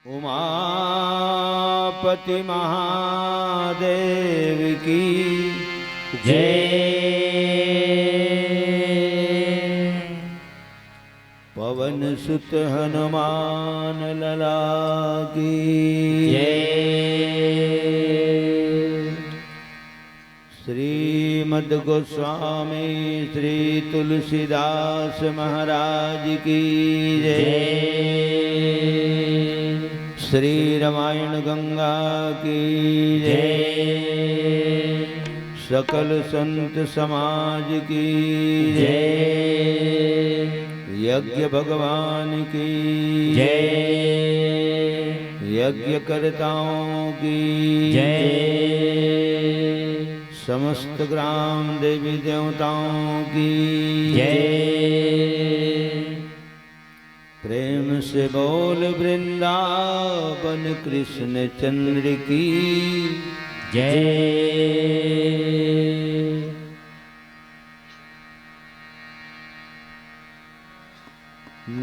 उमापति महादेव की जय। पवन सुत हनुमान लला की जय। श्रीमद् गोस्वामी श्री तुलसीदास महाराज की जय। श्री रामायण गंगा की जय। सकल संत समाज की जय। यज्ञ भगवान की जय। यज्ञ कर्ताओं की जय। समस्त ग्राम देवी देवताओं की जय। प्रेम से बोल वृंदावन कृष्ण चंद्र की जय।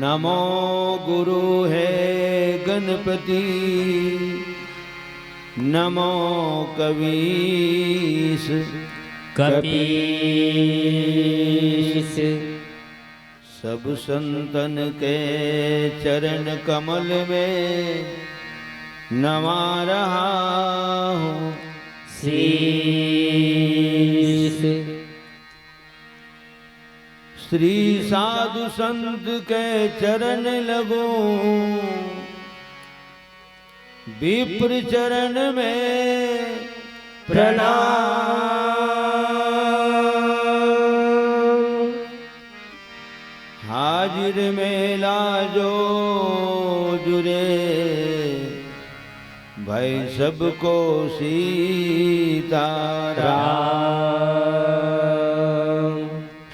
नमो गुरु है गणपति, नमो कवीश कपीश। सब संतन के चरण कमल में नमा रहा हूँ शीश। श्री साधु संत के चरण लगो, विप्र चरण में प्रणाम। हाजिर मेला जो जुरे, भाई सबको सीताराम।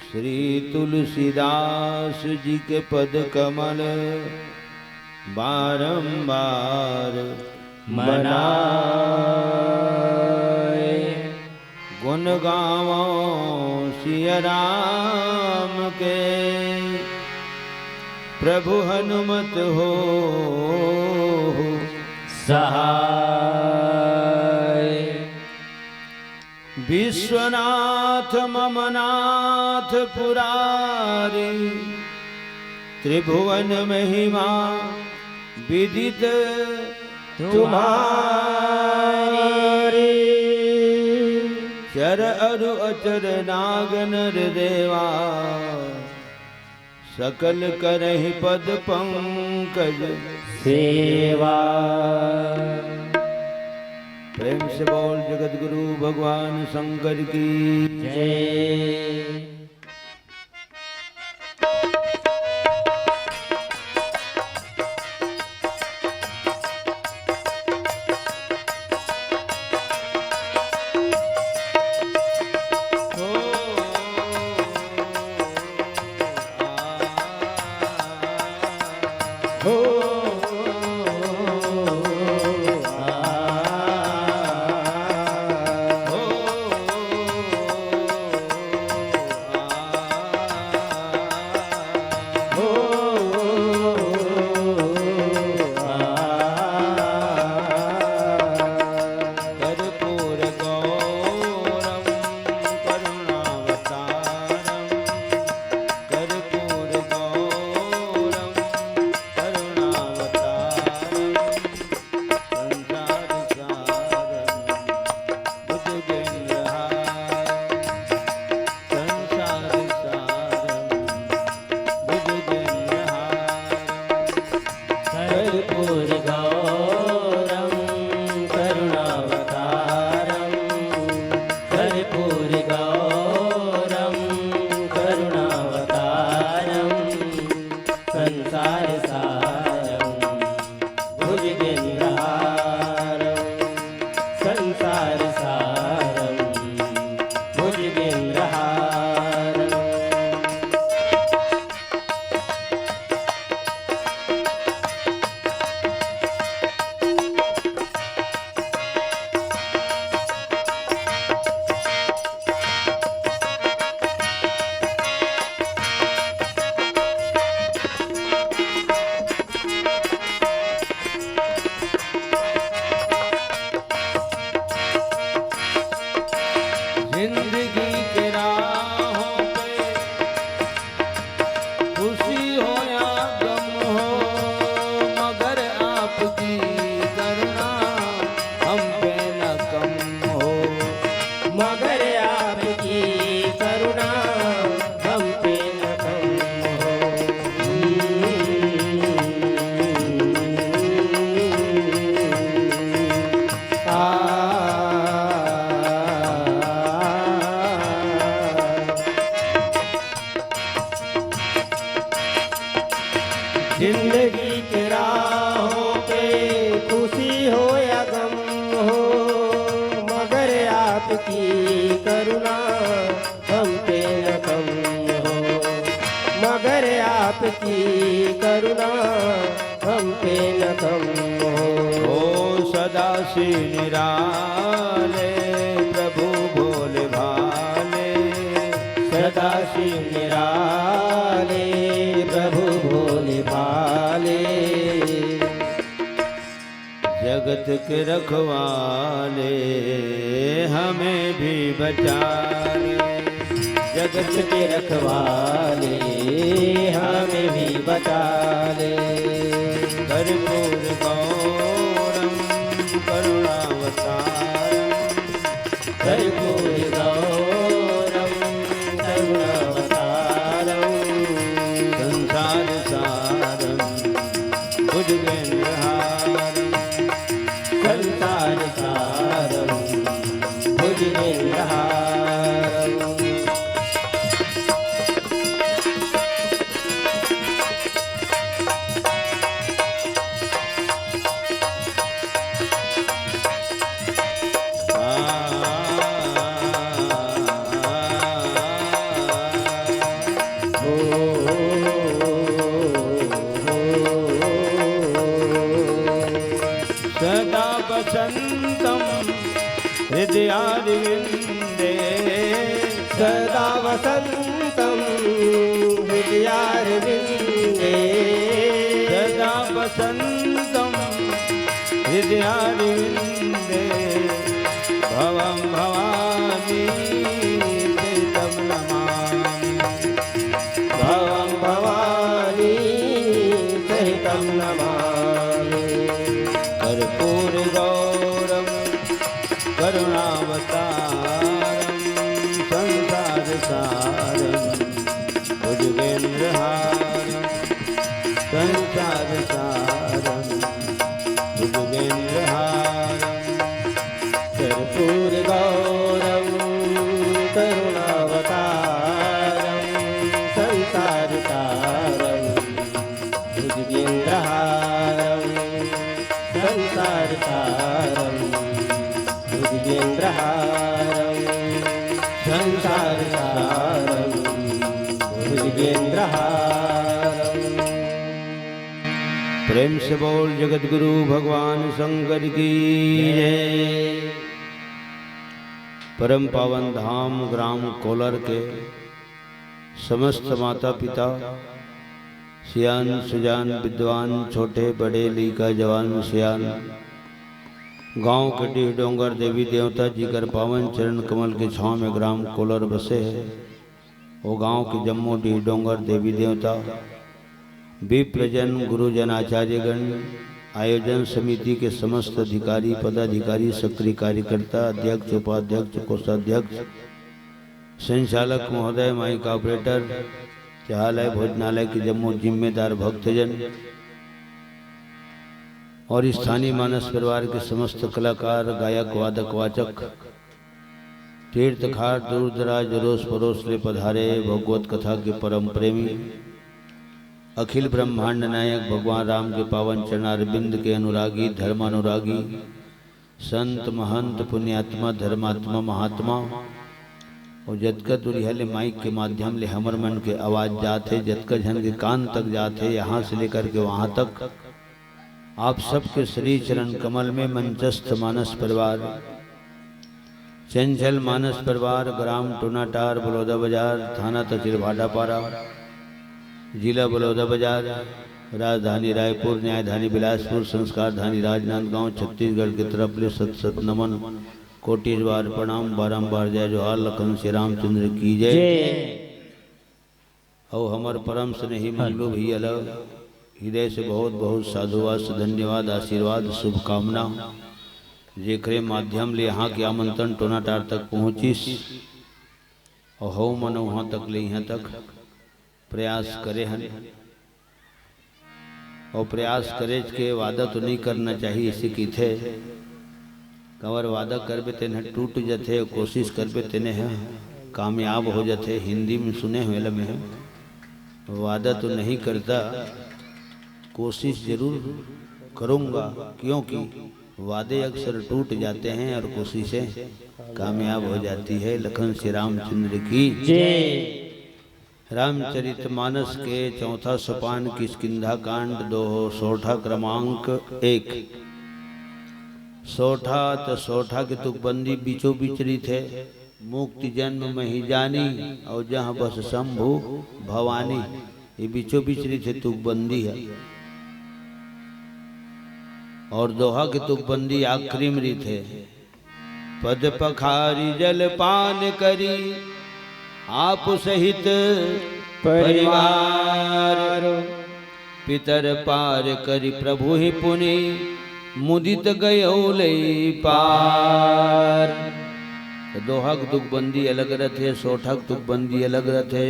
श्री तुलसीदास जी के पद कमल बारंबार मनाए। गुण गावो सिया राम के, प्रभु हनुमत हो सहाय। विश्वनाथ ममनाथ पुरारी, त्रिभुवन महिमा विदित तुम्हारी। चर अरु अचर नाग नर देवा, सकल करहि पद पंकज सेवा। प्रेम से बोल जगत गुरु भगवान शंकर की जय। लखम हो सदा से निराले प्रभु भोले भाले सदा से निराले प्रभु भोले भाले जगत के रखवाले हमें भी बचाने जगत के रखवाले हमें भी बचा ले कर्पूर गौरम करुणावतारम कर्पूर गौरम करुणावतारम संसार सारम भुजगेन्द्रहारम संसार सारम भुजगेन्द्रहारम सदा वसंतम हृदयारविंदे सदा वसंतम हृदयारविंदे सदा वसंतम हृदयारविंदे भवं भवानी तं नमामि भवं भवानी सहितं नमामि कर्पूर गौरम करुणावतारम संसार सारम भुजगेन्द्रहारम संसार सारम भुजगेन्द्रहारम कर्पूर गौरं करुणावतारं संसार सारं भुजगेन्द्रहारं संसार सारं भुजगेन्द्रहारं संसार सारं भुजगेन्द्रहारं प्रेम से बोल जगत गुरु भगवान शंकर की जय। परम पावन धाम ग्राम कोलर के समस्त माता पिता सियान सुजान विद्वान छोटे बड़े लीका जवान सियान गांव के डीह डोंगर देवी देवता जी कर पावन चरण कमल के छांव में ग्राम कोलर बसे है। वो गांव के जम्मू डीह डोंगर देवी देवता विप्रजन गुरुजन आचार्यगण आयोजन समिति के समस्त अधिकारी पदाधिकारी सक्रिय कार्यकर्ता अध्यक्ष उपाध्यक्ष कोषाध्यक्ष संचालक महोदय माइक ऑपरेटर चाहालय भोजनालय के जम्मू जिम्मेदार भक्तजन और स्थानीय मानस परिवार के समस्त कलाकार गायक वादक वाचक तीर्थखार दूर दराज रोस परोस ले पधारे भगवत कथा के परम प्रेमी अखिल ब्रह्मांड नायक भगवान राम के पावन चरणारविंद के अनुरागी धर्मानुरागी संत महंत पुण्यात्मा धर्मात्मा महात्मा और जतका दुरिहले माइक के माध्यम ले हमर मन के आवाज जाते जतका जन के कान तक जाते यहाँ से लेकर के वहाँ तक आप सबके श्री चरण कमल में मंचस्थ मानस परिवार चंचल मानस परिवार ग्राम टूनाटार बलौदा बाजार थाना तहसील भाटापारा जिला बलौदा बाजार राजधानी रायपुर न्यायधानी बिलासपुर संस्कारधानी राजनांदगांव छत्तीसगढ़ की तरफ ले सत सत नमन कोटि बार प्रणाम बारंबार जय जोहार लखन श्री रामचंद्र की जय। और हमार परम स्नेही मंगलू भी अलग हृदय से बहुत बहुत साधुवाद धन्यवाद आशीर्वाद शुभकामना जेकरे माध्यम ले यहाँ के आमंत्रण टोनाटार तक पहुँचिस और हो मन वहाँ तक ले यहाँ तक प्रयास करे हैं और प्रयास करे के वादा तो नहीं करना चाहिए इसी की थे कवर वादा करबे तेने टूट जाते कोशिश करबे तेने है कामयाब हो जाते हिंदी में सुने हुए में है वादा तो नहीं करता कोशिश जरूर करूँगा क्योंकि वादे अक्सर टूट जाते हैं और कोशिशें कामयाब हो जाती है। लखन श्री रामचंद्र की जय। रामचरितमानस के चौथा सोपान किष्किंधा कांड 2 सोठा क्रमांक 1। सोठा तो सोठा के तुकबंदी बीचों बिचरी थे। मुक्ति जन्म में ही जानी और जहाँ बस शंभु भवानी, ये बीचों बिचरी थे तुकबंदी है। और दोहा के तुकबंदी आखिरी मरी थे। पद पखारी जल पान करी आप सहित परिवार, पितर पार करी प्रभु ही पुनि मुदित गयो लई पार। दोहक तुकबंदी अलग रथे, सोठक तुकबंदी अलग रथे।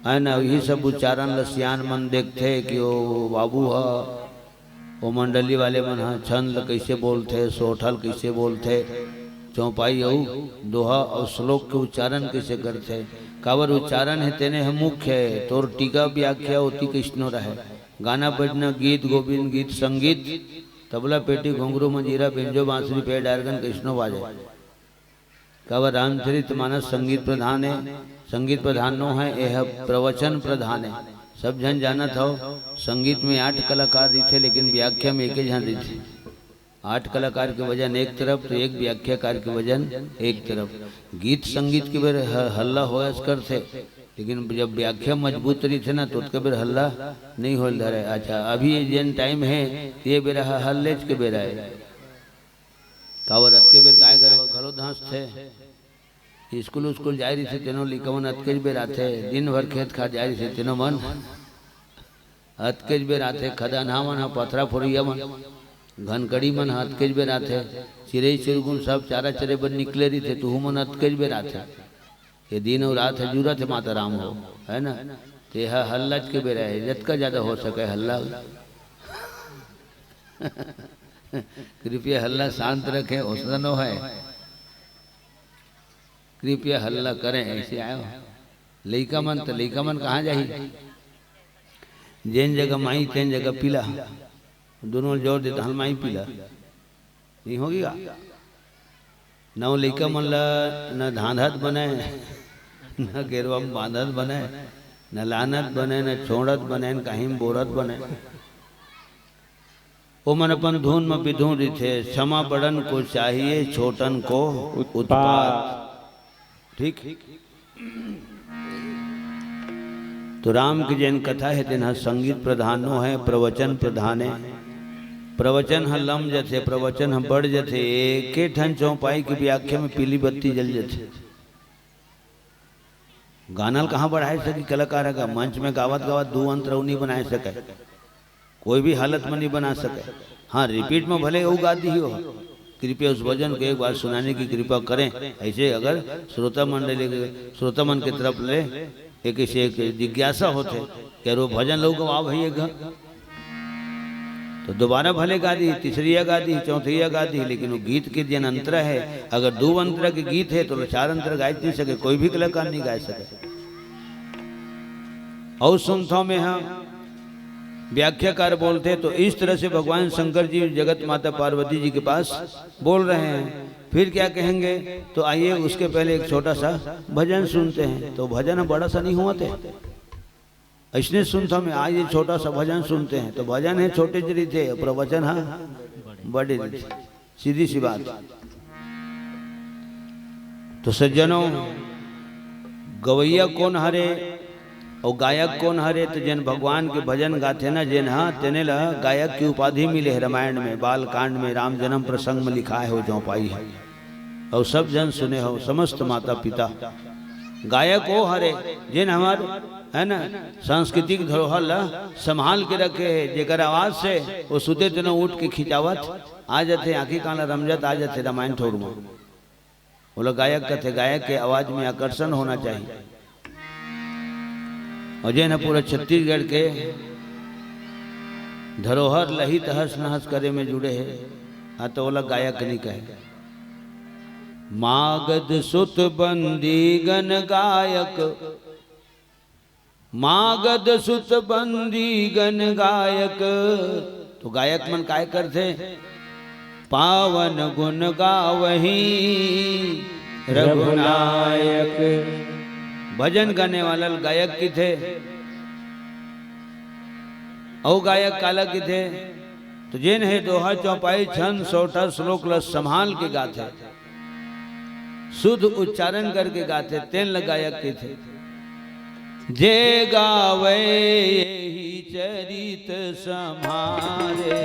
यही सब उच्चारण लसियान मन देखते कि ओ बाबू हा, वो मंडली वाले मन हा छंद कैसे बोलते, सोठल कैसे बोलते, चौपाई औ दोहा और श्लोक के उच्चारण कैसे करते। कावर उच्चारण है तेने हम मुख्य है, तोर टीका व्याख्या होती कृष्णो रहे। गाना बजना गीत गोविंद गीत संगीत तबला पेटी घुंघरू मंजीरा बेंजो बांसुरी पे डारगन कृष्णो बाजे। कावर रामचरितमानस संगीत प्रधान है, संगीत प्रधान नो है, यह प्रवचन प्रधान है। सब जन जाना था संगीत में 8 कलाकार रही थे, लेकिन व्याख्या में एक जन रही थी। 8 कलाकार के वजन एक तरफ तो एक व्याख्याकार के वजन एक तरफ। गीत संगीत के बेर हल्ला हो करते, लेकिन जब व्याख्या मजबूत रही थे ना तो उसके बेर हल्ला नहीं हो रहा है। अच्छा अभी जन टाइम है ये बेरा हल्लेज के बेरा है। कावरत के बेर गाय घरो धांस थे, स्कूल जा रही थे तेनो लिखवन अतकेज बेर आते, दिन भर खेत खा जा रही थे तेनो मन अतकेज बेर आते। खदा नामन हा पथरा फोड़िया मन घनकड़ी मन अतकेज बेर आते। चिड़ई चिरगुन सब चारा चरे बन निकले रही थे, तू मन अतकेज बेर आते। ये दिन और रात है जूरत है माता राम हो, है ना। तो यह हल्लाज के बेरा है, जतका ज्यादा हो सके हल्ला। कृपया हल्ला शांत रखें, हौसला नो है, कृपया हल्ला करें। ऐसे आयो लइका मन तो लइका मन कहाँ जाही, जेन जगह माई तेन जगह पीला, दोनों जोर देता हल माई पीला नहीं होगी का। न लइका मन ला न धांधत बने, न गेरवा में बांधत बने, न लानत बने, न छोड़त बने, न कहीं बोरत बने। वो मन अपन धुन में विधुन रही थे। क्षमा बड़न को चाहिए छोटन को उत्पात। ठीक। तो राम की जैन कथा है तेना संगीत प्रधानो है, प्रवचन प्रधान है। प्रवचन ह लम जथे, प्रवचन ह बढ़ जथे। एक ठन चौपाई की व्याख्या में पीली बत्ती जल जथे। गानल कहाँ बढ़ाए सकी कलाकार का, मंच में गावत गावत 2 अंतर नहीं बनाए सके, कोई भी हालत में नहीं बना सके। हाँ रिपीट में भले वो गाती ही हो, कृपया उस भजन को एक बार सुनाने की कृपा करें। ऐसे अगर श्रोता मंडली श्रोता मन की तरफ ले एक जिज्ञासा होते कि वो भजन लोग गवा भैया तो दोबारा भले गा दी, तीसरिया गा दी, चौथिया गा दी, लेकिन वो गीत के जन अंतर है। अगर 2 अंतर के गीत है तो 4 अंतर गा नहीं सके, कोई भी कलाकार नहीं गा सके। और संथों में हम व्याख्याकार बोलते तो इस तरह से भगवान शंकर जी जगत माता पार्वती जी के पास बोल रहे हैं। फिर क्या कहेंगे तो आइए उसके पहले एक छोटा सा भजन सुनते हैं। तो भजन बड़ा सा नहीं हुआ थे, इसने सुनता में आइए छोटा सा भजन सुनते हैं। तो भजन है छोटे जरी थे, प्रवचन है बड़े, सीधी सी बात। तो सज्जनों गवैया कौन हरे और गायक कौन हरे, तो जन भगवान के भजन गाते ना जिन हाँ तेने ला गायक की उपाधि मिले है। रामायण में बाल कांड में राम जन्म प्रसंग में लिखा है, हो चौपाई है और सब जन सुने हो, समस्त माता पिता। गायक हो हरे जिन हमार है ना सांस्कृतिक धरोहर ला संभाल के रखे है, जेकर आवाज से वो सुते तेना उठ के खिंचावत आ जाते, आँखी काला रमजत आ जाते रामायण ठोर में। वो लोग गायक कहते, गायक के आवाज में आकर्षण होना चाहिए। और जे न पूरा छत्तीसगढ़ के धरोहर लही तहस नहस करे में जुड़े है। हाँ तो वो गायक नहीं कहे। मागध सुत बंदी गण गायक, मागध सुत बंदी गण गायक। तो गायक मन काय करते, पावन गुण गावही रघुनायक, भजन गाने वाला गायक की थे और गायक काला की थे। तो जिन है दोहा चौपाई छंद सोठा श्लोक लस संभाल के गाते, शुद्ध उच्चारण करके गाते, तेन गायक के थे। जे गावे यही चरित समारे,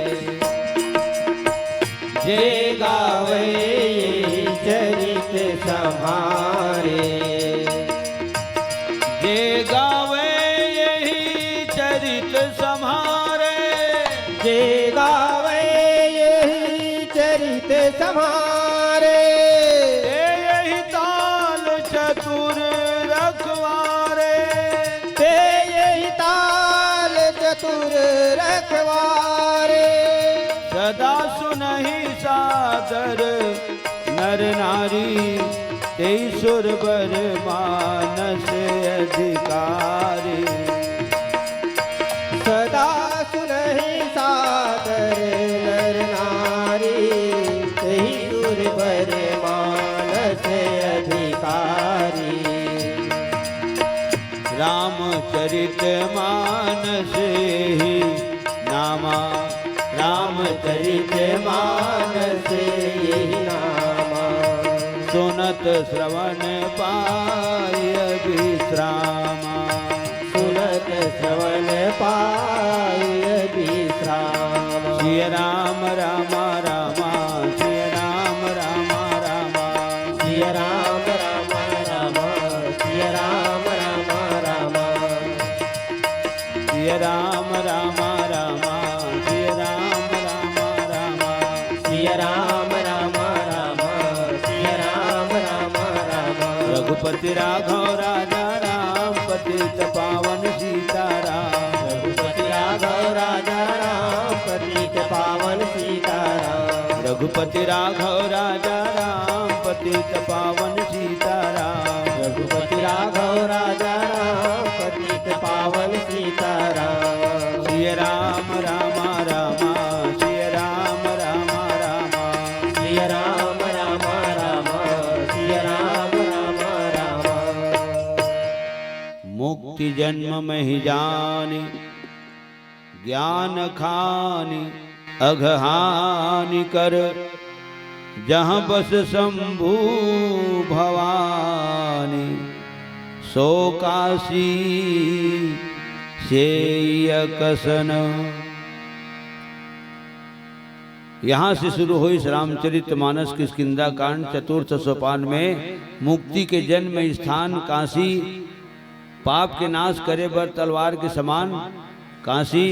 जे गावे यही चरित समारे, जे गावे यही चरित समारे, जे गावे यही चरित समारे, यही ताल चतुर रखवारे, ते यही ताल चतुर रखवारे, सदा सुनहि सादर नर नारी, ते सुर बर मानस अधिकारी, सदा सुनहि सादर नर नारी, तेहि सुर बर मानस अधिकारी, रामचरित मानस ही नामा, रामचरित मानस यही नामा, सुनत श्रवण पाय विश्रामा, सुनत श्रवण पाय विश्रामा, श्री राम राम राम, श्री राम राम राम, श्री राम राम राम, श्री राम राम राम, श्री राम राम राम, श्री राम राम राम, श्री राम राम राम, श्री राम राम राम, रघुपति राघव राजा राम, पतित पावन सीताराम, रघुपति राघव राजा राम, पतित पावन सीताराम, रघुपति राघव राजा राम, पतित पावन सीताराम, रघुपति राघव राजा राम, पतित पावन सीताराम, श्री राम राम राम, श्री राम राम राम, श्री राम राम राम, श्री राम राम राम, मुक्ति जन्म में ही जानी, ज्ञान खानी अघहानि कर, जहाँ बस शंभु भवानी, सो काशी से कसन। यहाँ से शुरू हुई इस रामचरितमानस की किष्किंधा कांड चतुर्थ सोपान में मुक्ति के जन्म स्थान काशी, पाप के नाश करे बर तलवार के समान काशी,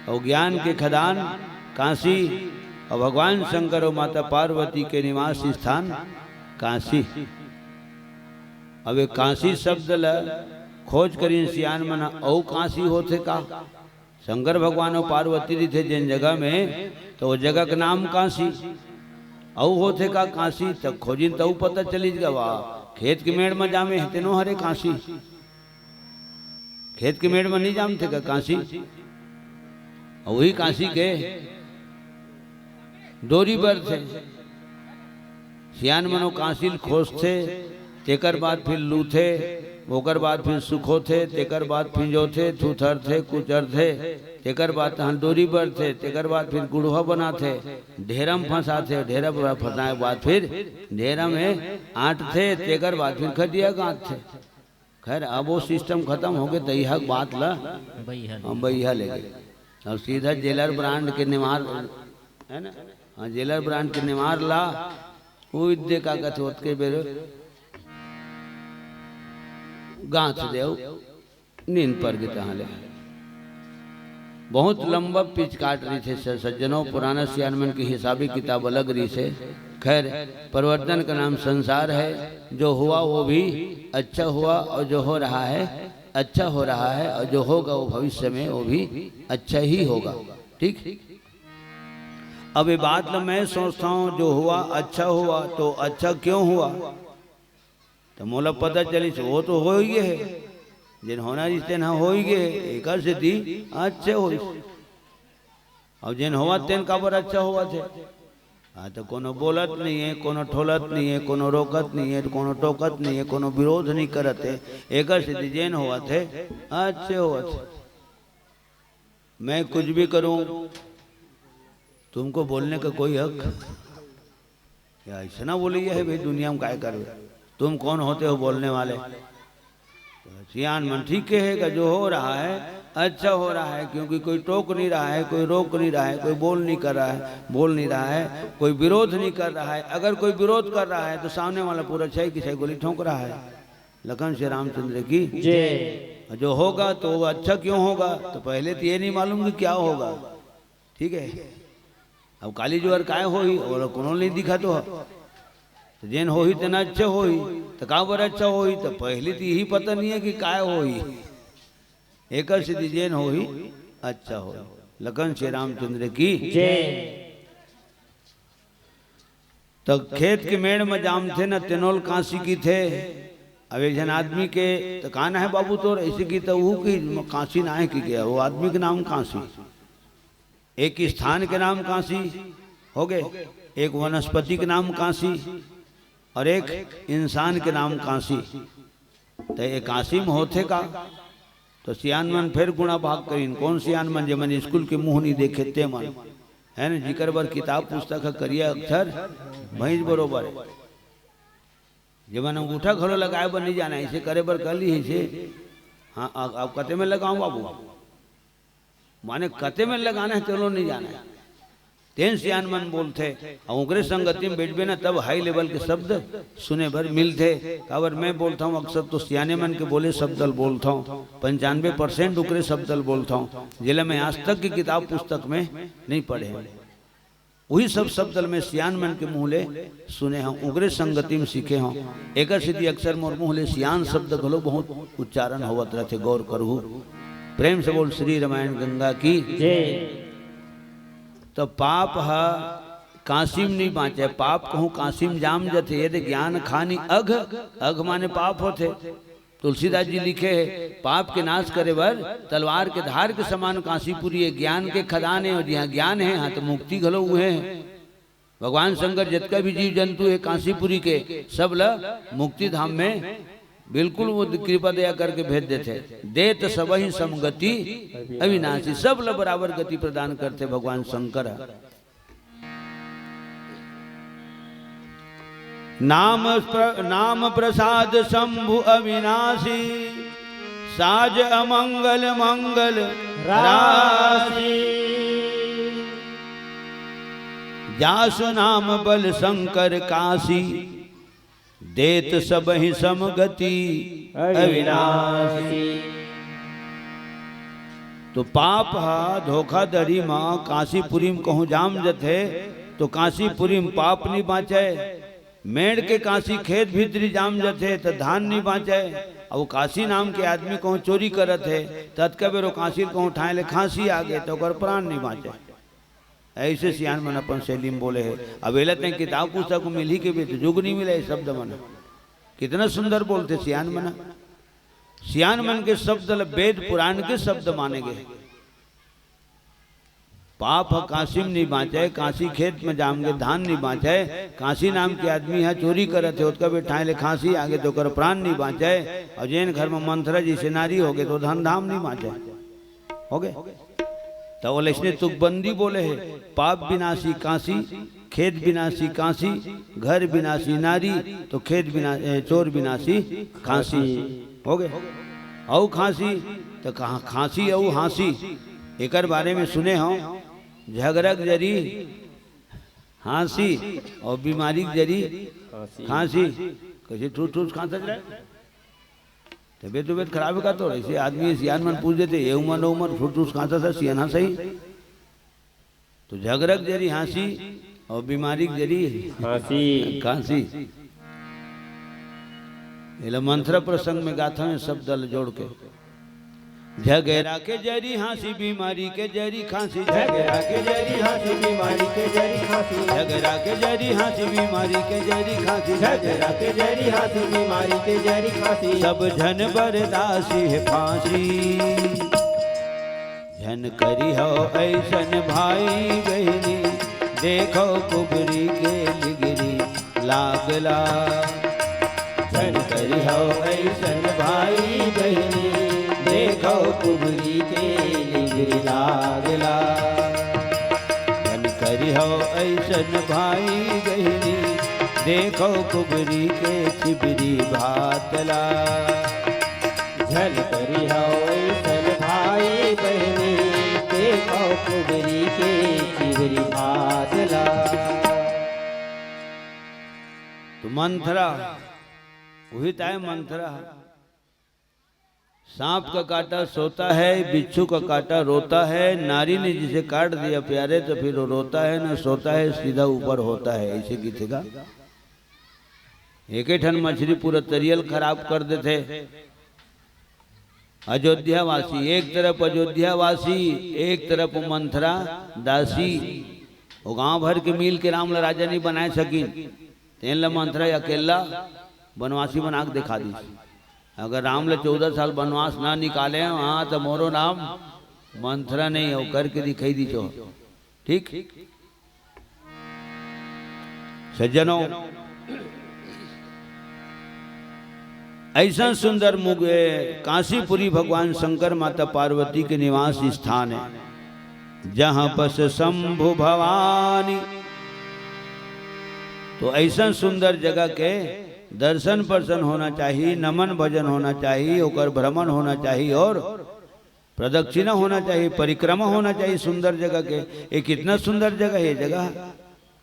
और ज्ञान के खदान काशी, और भगवान शंकर और माता पार्वती के निवास स्थान काशी। अब एक काशी शब्द ल खोज करी सियान मना औ काशी होते का, शंकर भगवान और पार्वती थे जिन जगह में, तो वो जगह का नाम काशी औ होते का काशी। तब खोजिन तो पता चली गवा खेत के मेड़ में जामे है तेनो हरे काशी, खेत के मेड़ में नहीं जामते का काशी। और वही काशी के डोरी बर थे सियान मनो काशील खोज थे, तेकर बाद फिर लूथे, ओकर बाद फिर सुखो थे, तेकर बाद फिंजो थे, थूथर थे, कुचर थे, तेकर बाद तहन डोरी बर थे, तेकर बाद फिर गुड़हा बना थे, ढेरम फंसा थे, ढेरा फंसाए बाद फिर ढेरा में आट थे, तेकर बाद फिर खटिया गाँथ थे। खैर अब वो सिस्टम खत्म हो गए, दहिया बात ला हम बहिया ले गए। अब सीधा जेलर ब्रांड के निमार है ना, हाँ जेलर ब्रांड के निमार ला, वो इद्दे का कथोत के बेर गांथ देव नींद पर गिता ले। बहुत लंबा पिच काट रही थे सज्जनों, पुराना सियानमन की हिसाबी किताब अलग रही से। खैर परिवर्तन का नाम संसार है, जो हुआ वो भी अच्छा हुआ, और जो हो रहा है अच्छा हो रहा है, और जो होगा वो भविष्य में वो भी अच्छा ही होगा। ठीक, अब ये बात ना मैं सोचता हूँ जो हुआ अच्छा हुआ, तो अच्छा क्यों हुआ, तो मोला पता चली वो तो हो ही है, जिन होना जिसते ना हो ही गए एक सिद्धि अच्छे हो, और जिन हुआ तेन काबर अच्छा हुआ थे, हाँ तो कोनो बोलत नहीं है, कोनो ठोलत नहीं है, कोनो रोकत नहीं है, कोनो टोकत नहीं है, कोनो विरोध नहीं करत है। एक सिद्धि जैन हुआ थे अच्छे हुआ थे। मैं कुछ भी करूं तुमको बोलने का कोई हक या ऐसा ना बोली है भाई दुनिया में काय कर तुम कौन होते हो बोलने वाले। सियान मन ठीक कहेगा जो हो रहा है अच्छा हो रहा है, क्योंकि कोई टोक नहीं रहा है, कोई रोक नहीं रहा है, कोई बोल नहीं रहा है, कोई विरोध नहीं कर रहा है। अगर कोई विरोध कर रहा है तो सामने वाला पूरा छह की छह गोली ठोक रहा है। लखन श्री रामचंद्र की जय। जो होगा तो वो अच्छा क्यों होगा, तो पहले तो ये नहीं मालूम कि क्या होगा। ठीक है, अब काली जोहर काय होई और कोनो नहीं दिखा तो जैन होई तो ना अच्छा होई तो का बर अच्छा होई, तो पहले तो यही पता नहीं है कि काय होई। एक सिद्धि जैन होई अच्छा हो। लखन श्री रामचंद्र की जय। तो खेत के मेड़ में जाम थे न तेनोल कांसी की थे। अब एक जन आदमी के तो काना है बाबू तो ऐसे की तो वो की कांसी ना है कि गया, वो आदमी के नाम कांसी, एक स्थान के नाम कांसी हो गए, एक वनस्पति के नाम कांसी और एक इंसान के नाम कांसी। तो ये कांसी में होते का तो सियान मन फिर गुणा भाग करीन। कौन सियान मन जे मन स्कूल के मुंह नहीं देखे ते मन है ना, जिकर बर किताब पुस्तक करिया अक्षर भैंस बरोबर है। जब मन अंगूठा घरो लगाए बर नहीं जाना, ऐसे करे बर कर ली ऐसे। हाँ आप कते में लगाऊं बाबू, माने कते में लगाना है चलो नहीं जाना है। तेन सियान मन बोलते और उगरे संगति में बैठबे ना तब हाई लेवल के शब्द सुने भर मिलते। काबर मैं बोलता हूँ अक्सर तो सियाने मन के बोले शब्दल बोलता हूँ, 95% उगरे शब्दल बोलता हूँ, जिले में आज तक की किताब पुस्तक में नहीं पढ़े। वही सब शब्दल में सियान मन के मुँहले सुने हूँ, उगरे संगति में सीखे हूँ। एक सिद्धि अक्सर मोर मुँहले सियान शब्द घलो बहुत उच्चारण होवत रहते, गौर करहु। प्रेम से बोल श्री रामायण गंगा की जय। तो पाप है कासिम नहीं बाँचे, पाप कहूँ कासिम जाम जथे यदि ज्ञान खानी अघ, अघ माने पाप होते। तुलसीदास जी लिखे है पाप के नाश करे बर तलवार के धार के समान काशीपुरी है, ज्ञान के खदान है और जहाँ ज्ञान है हाँ तो मुक्ति घलो हुए हैं। भगवान शंकर जितना भी जीव जंतु है काशीपुरी के सब ल मुक्ति धाम में बिल्कुल वो कृपा दया करके भेज देते। देत सबहि समगति अविनाशी, सब ल बराबर गति प्रदान करते भगवान शंकर। नाम प्रसाद शंभु अविनाशी, साज अमंगल मंगल राशि। जासु नाम बल शंकर काशी, देत सबहि समगति अविनाशी। तो पाप हा धोखाधड़ी माँ काशीपुरी में कहूँ जाम जथे तो काशीपुरी में पाप नहीं बाँचे। मेड़ के काशी खेत भीतरी जाम जथे तो धान नहीं बाँचे। और काशी नाम के आदमी कहूँ चोरी करत है तत्कबेरो काशी कहूँ ठाए ले खांसी आ गए तो कर प्राण नहीं बाँचे। ऐसे सियान मन अपन शैली में बोले है। अब एलत नहीं किताब पुस्तक मिल ही के भी तो जुग नहीं मिले शब्द मन। कितना सुंदर बोलते सियान मन। सियान मन के शब्द वेद पुराण के शब्द माने गए। पाप काशी में नहीं बाँचे, काशी खेत में जाम के धान नहीं बाँचे। काशी नाम के आदमी है चोरी करत है उसका भी ठाए ले खांसी आगे तो कर प्राण नहीं बाँचे। और जैन घर में मंथरा जी से नारी हो गए तो धन धाम नहीं बाँचे हो गए। तो बोले इसने तुकबंदी बोले है पाप विनाशी काशी, खेत विनाशी काशी, घर विनाशी नारी तो खेत विनाशी चोर विनाशी खांसी हो गए। औ खांसी तो कहाँ खांसी औ हाँसी एक बारे में सुने हो। झगड़क जरी हाँसी और बीमारी जरी खांसी। कैसे ठूस ठूस खांसा जाए तबियत तबियत खराब का तो ऐसे आदमी सियान मन पूछ देते ये उमर उमर ठूस ठूस खांसा था सियाना सही। तो झगड़क जरी हाँसी और बीमारी जरी खांसी। मंत्र प्रसंग में गाथा में सब दल जोड़ के झगड़ा के जरी हाँसी बीमारी के जरी खांसी। झगड़ा के जरी हाँसी बीमारी के जरी खांसी। झगड़ा के जरी हाँसी बीमारी के जरी खांसी। झगड़ा के जरी हाँसी बीमारी के जरी खांसी। सब झन बरदासी है फांसी। झन करी हो ऐसन भाई बहनी देखो कुबरी के लिगिरी लागला। झन करी हो ऐसन भाई बहनी, देखो कुबरी के लिगिरी लागला। धन करी हो ऐसन भाई बहनी, देखो कुबरी के चिबरी भातला। झन करी हो ऐसन भाई बहनी, देखो कुबरी के चिबरी भातला। तो मंथरा वही ताय मंथरा। सांप का काटा सोता है, बिच्छू का काटा रोता है। नारी ने जिसे काट दिया प्यारे तो फिर वो रोता है न सोता है, सीधा ऊपर होता है। ऐसे गीतेगा एक ही ठन मछली पूरा तरियल खराब कर देते। अयोध्यावासी एक तरफ अयोध्यावासी, एक तरफ मंथरा दासी। वो गांव भर के मिल के राम राजा नहीं बनाए सकी, तेन मंथरा अकेला बनवासी बना के दिखा दी। अगर राम ले 14 साल बनवास ना निकाले हाँ तो मोरो नाम मंथरा नहीं हो करके दिखाई दी। चो ठीक सज्जनों, ऐसा सुंदर मुग काशीपुरी भगवान शंकर माता पार्वती के निवास स्थान है, जहां बस शंभु भवानी। तो ऐसा सुंदर जगह के दर्शन पर्शन होना चाहिए, नमन भजन होना चाहिए, ओकर भ्रमण होना चाहिए और प्रदक्षिणा होना चाहिए, परिक्रमा होना चाहिए सुंदर जगह के। ये कितना सुंदर जगह है। जगह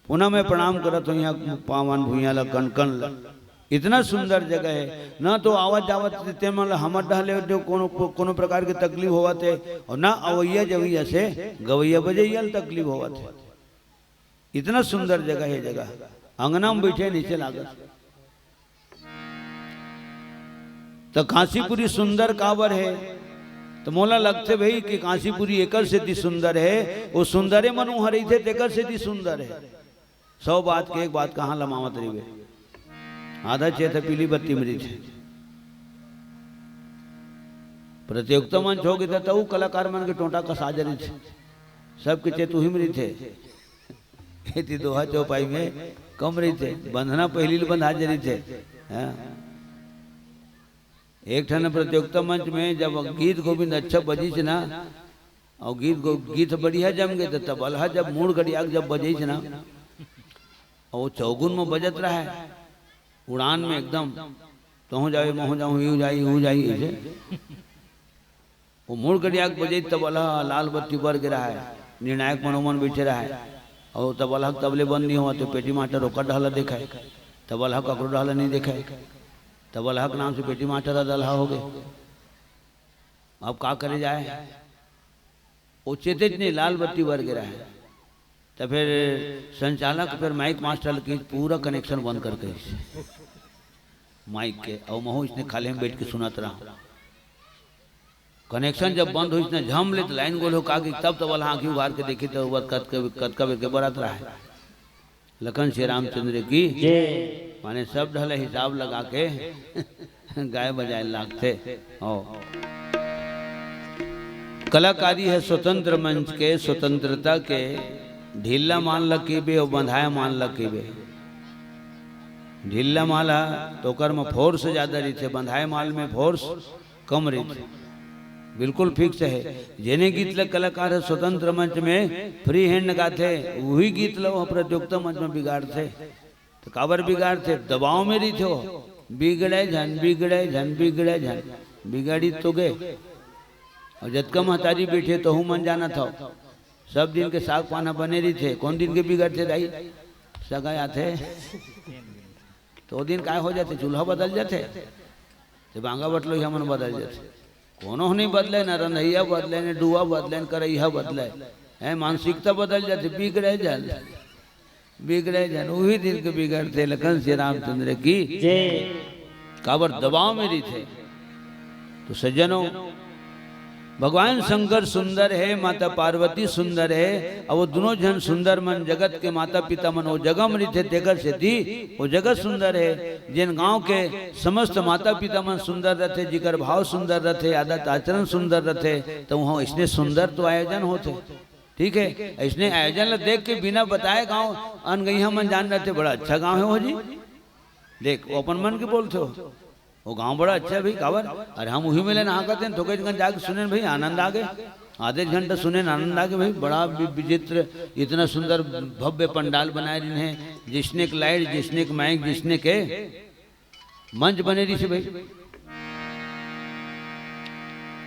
पुनः मैं प्रणाम करत हूँ यहाँ पावन भूया ला कन कन ला। इतना सुंदर जगह है ना। तो आवत जावत ते मतलब हमर डहले जो कोनो प्रकार के तकलीफ होवा थे, और ना अवैया जवैया से गवैया बजैया तकलीफ होवा थे। इतना सुंदर जगह है। जगह अंगना में बैठे नीचे लागत। तो काशीपुरी सुंदर कावर है। तो मोला लगते भाई कि काशीपुरी एकल से दी सुंदर है। वो सुंदरे मनोहर ही थे, तेकर से दी सुंदर है। 100 बात के एक बात कहाँ लमावत रही। आधा चेत पीली बत्ती मरी थे। प्रतियोगिता मंच हो गया तो कलाकार मन के टोटा का साजरी थे। सबके चेत ही मरी थे। दोहा चौपाई में कम रही थे, बंधना पहली बंधा जरी थे। एक ठन प्रतियोगिता मंच में जब गीत गोविंद अच्छा बजी ना, और गीत बढ़िया जम गए तो तबला जब मूड गड़िया जब बजी ना, और वो चौगुन में बजत रहा है उड़ान में एकदम, तो जाए मोह जाऊँ यू जाई ऐसे वो मूड गड़िया बजे तबला लाल बत्ती बर गिरा है। निर्णायक मनोमन बैठे रहा है और तबला तबले बंद नहीं हुआ तो पेटी मास्टर ओकर डहला देखा है, तबला ककरो डहला नहीं देखा है। तबला के नाम से पेटी मास्टर दलहा हो गए। अब का करे जाए, वो चेते नहीं लाल बत्ती बर गिरा है। तो फिर संचालक फिर माइक मास्टर की पूरा कनेक्शन बंद करके माइक के, और महू इसने खाली में बैठ के सुनत रहा। कनेक्शन जब बंद हो इसने झम ले तो लाइन गोल हो कहा कि तब तबला आँखी उघार के देखी तो कद के बरत रहा है। लखन श्री रामचंद्र की माने सब ढले हिसाब लगा के गाय बजाए लागते। कलाकारी है स्वतंत्र मंच के, स्वतंत्रता के। ढीला मान लकीबे और बंधाया मान लकीबे। ढीला माला तो कर में फोर्स ज्यादा रही थे, बंधाए माल में फोर्स कम रही थी। बिल्कुल फिक्स है। जेने गीत ल कलाकार है स्वतंत्र मंच में फ्री हैंड गाते, वही गीत लो प्रतियोगिता मंच में बिगाड़ते। तो काबर बिगाड़ते, दबाव में रही थे। बिगड़े झन बिगाड़ी तो गए। और जतका महतारी बैठे तो हूँ मन जाना था। सब दिन के साग पाना बने रही थे। कौन दिन के बिगड़ते दाई सगा आते तो दिन काय हो जाते, चूल्हा बदल जाते, तो बांगा बटलो हमन बदल जाते। कोनो नहीं बदले, न रनैया बदले, न डुआ बदले, न करैया बदले, है मानसिकता बदल जाते। बिगड़े जान वही दिन के बिगड़ते। लखन श्री रामचंद्र की काबर दबाव में रही थे। तो सज्जनों, भगवान शंकर सुंदर है, माता पार्वती सुंदर है, और वो दोनों जन सुंदर मन जगत के माता पिता मन वो जगह में थे तेकर से थी वो जगत सुंदर है। जिन गांव के समस्त माता पिता मन सुंदर रहते, जिकर भाव सुंदर रहते, आदत आचरण सुंदर रहते, तो वहाँ इसने सुंदर तो आयोजन होते। ठीक है। इसने आयोजन देख के बिना बताए गाँव अनगैया मन जान रहे थे बड़ा अच्छा गाँव है वो जी। देख वो अपन मन के बोलते हो वो गांव बड़ा अच्छा है भाई काबर। अरे हम वही मिले नहा करते हैं थोड़े दिन जाके सुने भाई आनंद आ गए, आधे घंटा सुने आनंद आ गए भाई। बड़ा विचित्र इतना सुंदर भव्य पंडाल बनाए हैं, जिसने एक लाइट, जिसने एक माइक, जिसने के मंच बने रही से भाई।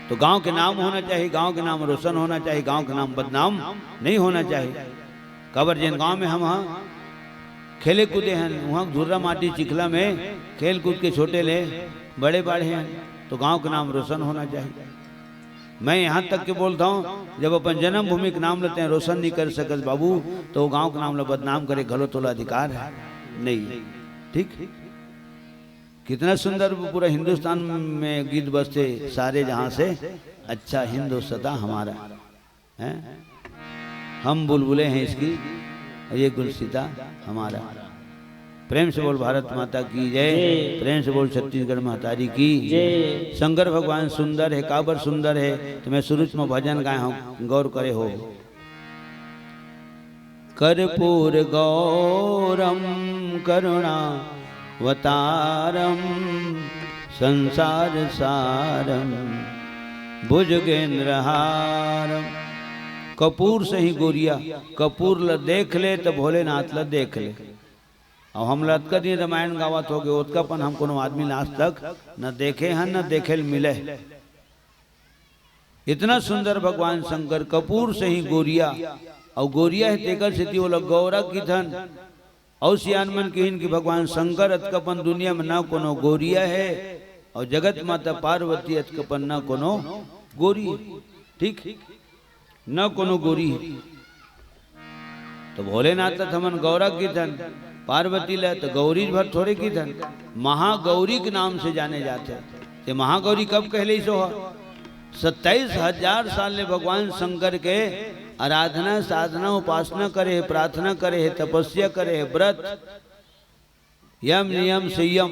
तो गांव के नाम होना चाहिए, गांव के नाम रोशन होना चाहिए, गांव के नाम बदनाम नहीं होना चाहिए। काबर जिन गांव में हम खेले कूदे हैं वहाँ धुर्रा माटी चिखला में खेल कूद के छोटे ले बड़े बड़े हैं, तो गांव का नाम रोशन होना चाहिए। मैं यहाँ तक के बोलता हूँ जब अपन जन्मभूमि का नाम लेते हैं रोशन नहीं कर सकत बाबू, तो गांव का नाम बदनाम करे घलो तोला अधिकार है नहीं। ठीक, कितना सुंदर पूरा हिंदुस्तान में गीत बजते सारे जहाँ से अच्छा हिंदू सदा हमारा है, हम बुलबुले हैं इसकी, ये गुलसिता हमारा। प्रेम से बोल भारत माता की जय, प्रेम से बोल छत्तीसगढ़ महतारी की जय। शंकर भगवान सुंदर है, काबर सुंदर है, तो मैं शुरू में भजन गाए हूँ, गौर करे हो। कर्पूर गौरम करुणावतारम संसार सारम भुजगेंद्रहारम। कपूर से ही गोरिया, कपूर ल देख ले तो भोलेनाथ ल देख ले। अब हम लतका दिन रामायण गावत हो गए, ओतकापन हम कोनो आदमी आज तक न देखे हैं न देखे मिले। इतना सुंदर भगवान शंकर कपूर से ही गोरिया, और गोरिया है तेकर से वो लोग गौरा की धन और सियान मन की भगवान शंकर अतकपन दुनिया में न कोनो गोरिया है, और जगत माता पार्वती अतकपन न कोनो गोरी, ठीक न कोनो गोरी है। तो भोलेनाथ हमन गौरा की धन, पार्वती ले तो गौरी भर थोड़े की धन, महागौरी के नाम से जाने जाते हैं। ये महागौरी कब कहले सो 27,000 साल ने भगवान शंकर के आराधना साधना उपासना करे है, प्रार्थना करे है, तपस्या करे है, व्रत यम नियम संयम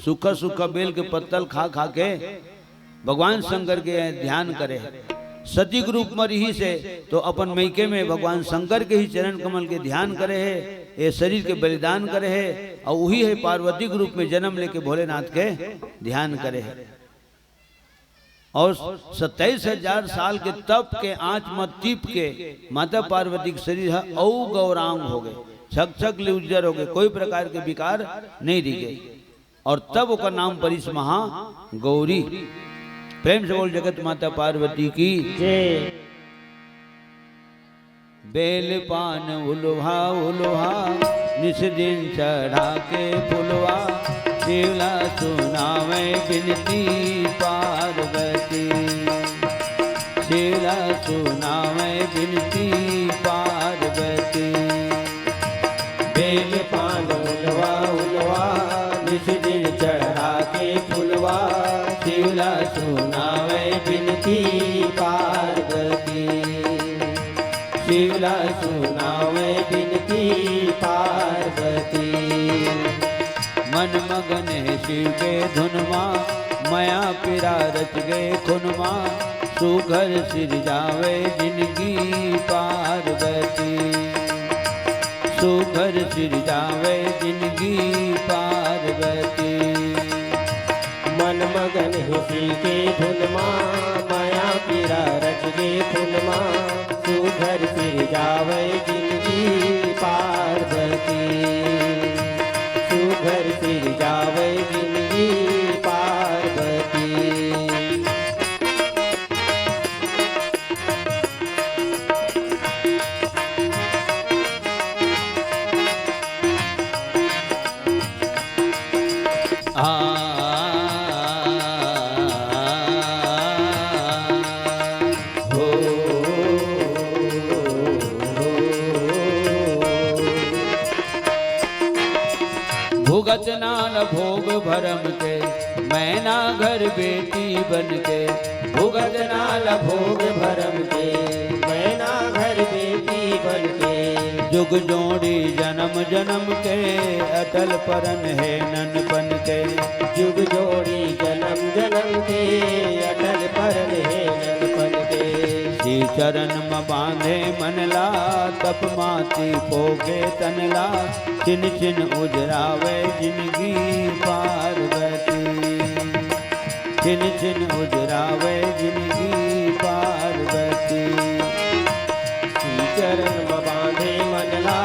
सुख सुख बेल के पत्तल खा खा के भगवान शंकर के ध्यान करे है। सती रूप में रही से तो अपन मैके में भगवान शंकर के ही चरण कमल के ध्यान करे है, ये शरीर के बलिदान करे है, और वही है पार्वती के रूप में जन्म लेके भोलेनाथ के ध्यान करे है। और 27,000 साल के तप के आंच मत टीप के माता पार्वती के शरीर है औ गौरांग हो गए, छक छक ले उज्जर हो गए, कोई प्रकार के विकार नहीं दिखे, और तब उसका नाम परिस महा गौरी। प्रेम से बोल जगत माता पार्वती की जय। बेल पान उल्हा उल्हा निस दिन चढ़ा के फुलवा, शिवला सुनावे बिनती पार्वती, शिवला सुनावे बिनती पार्वती। बेल पान उल्हा उल्हा निस दिन चढ़ा के फुलवा, शिवला सुनावे बिनती पार्वती, शिवला सुनावे बिनती पार्वती। मन मगन है शिव के धुनमा, माया पिरा रच गए खुनमा, सुघर सिर जावे जिंदगी पार्वती, सुघर सिर जावे जिंदगी पार्वती। मन मगन हिसी के धुनमा, माया पीरा रच गे खुनमा, सुघर सिर जावे जिंदगी पार्वती, सुघर सिर जावे जिंदगी पार्वती। भुगत नाल भोग भरम के, मैना घर बेटी बन के, भुगत नाल भोग भरम के, मैना घर बेटी बन के। जुग जोड़ी जन्म जन्म के, अटल परन है ननपन के, जुग जोड़ी जन्म जन्म के, अटल परन है ननपन के। श्री चरण में बांधे मनला, तप माती पोगे तनला, छिन छिन उजरावे जिंदगी पार्वती, छिन छिन उजरावे जिंदगी पार्वती। चरण में बांधे मनला,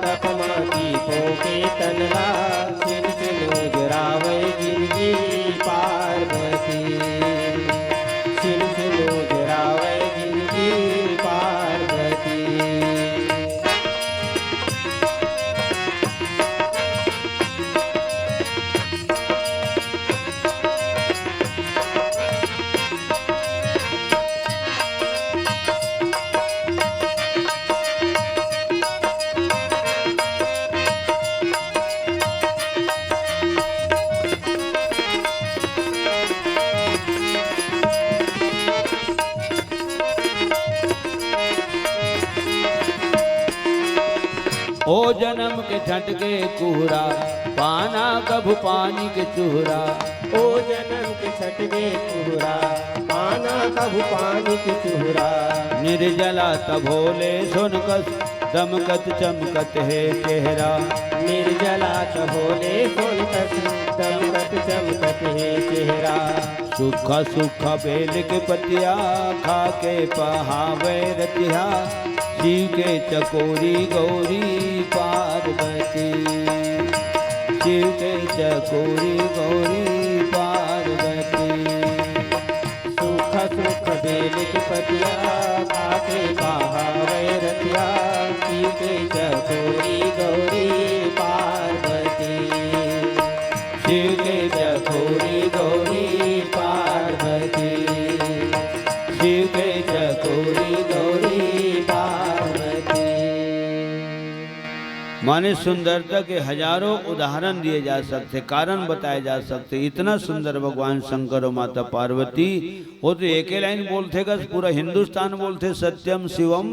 तप माती पोके तनला, छिन छिन उजरावे जिंदगी पार्वती, छिन छिन उजरावे जिंदगी पार्वती। ओ जन्म के झटके कुहरा, पाना कभु पानी के चूहरा, ओ जन्म के छटके कुहरा, पाना कभु पानी के चूहरा। निर्जला तभोले सुनकस, दमकत चमकत है चेहरा, निर्जला कभोले सोनकस, दमकत चमकत है चेहरा। सूखा सूखा बेल के पतिया, खा के पहावे रतिया, शिव के चकोरी गौरी पार्वती, शिव के चकोरी गौरी पार्वती। सूखा सूखा बेल के पतिया, खाके पहावे रतिया, शिव के चकोरी गौरी पार्वती, शिव के चकोरी गौरी पार्वती, शिव के चकोरी गौरी पार्वती। माने सुंदरता के हजारों उदाहरण दिए जा सकते, कारण बताए जा सकते। इतना सुंदर भगवान शंकर और माता पार्वती। वो तो एक ही लाइन बोलते का पूरा हिंदुस्तान बोलते, सत्यम शिवम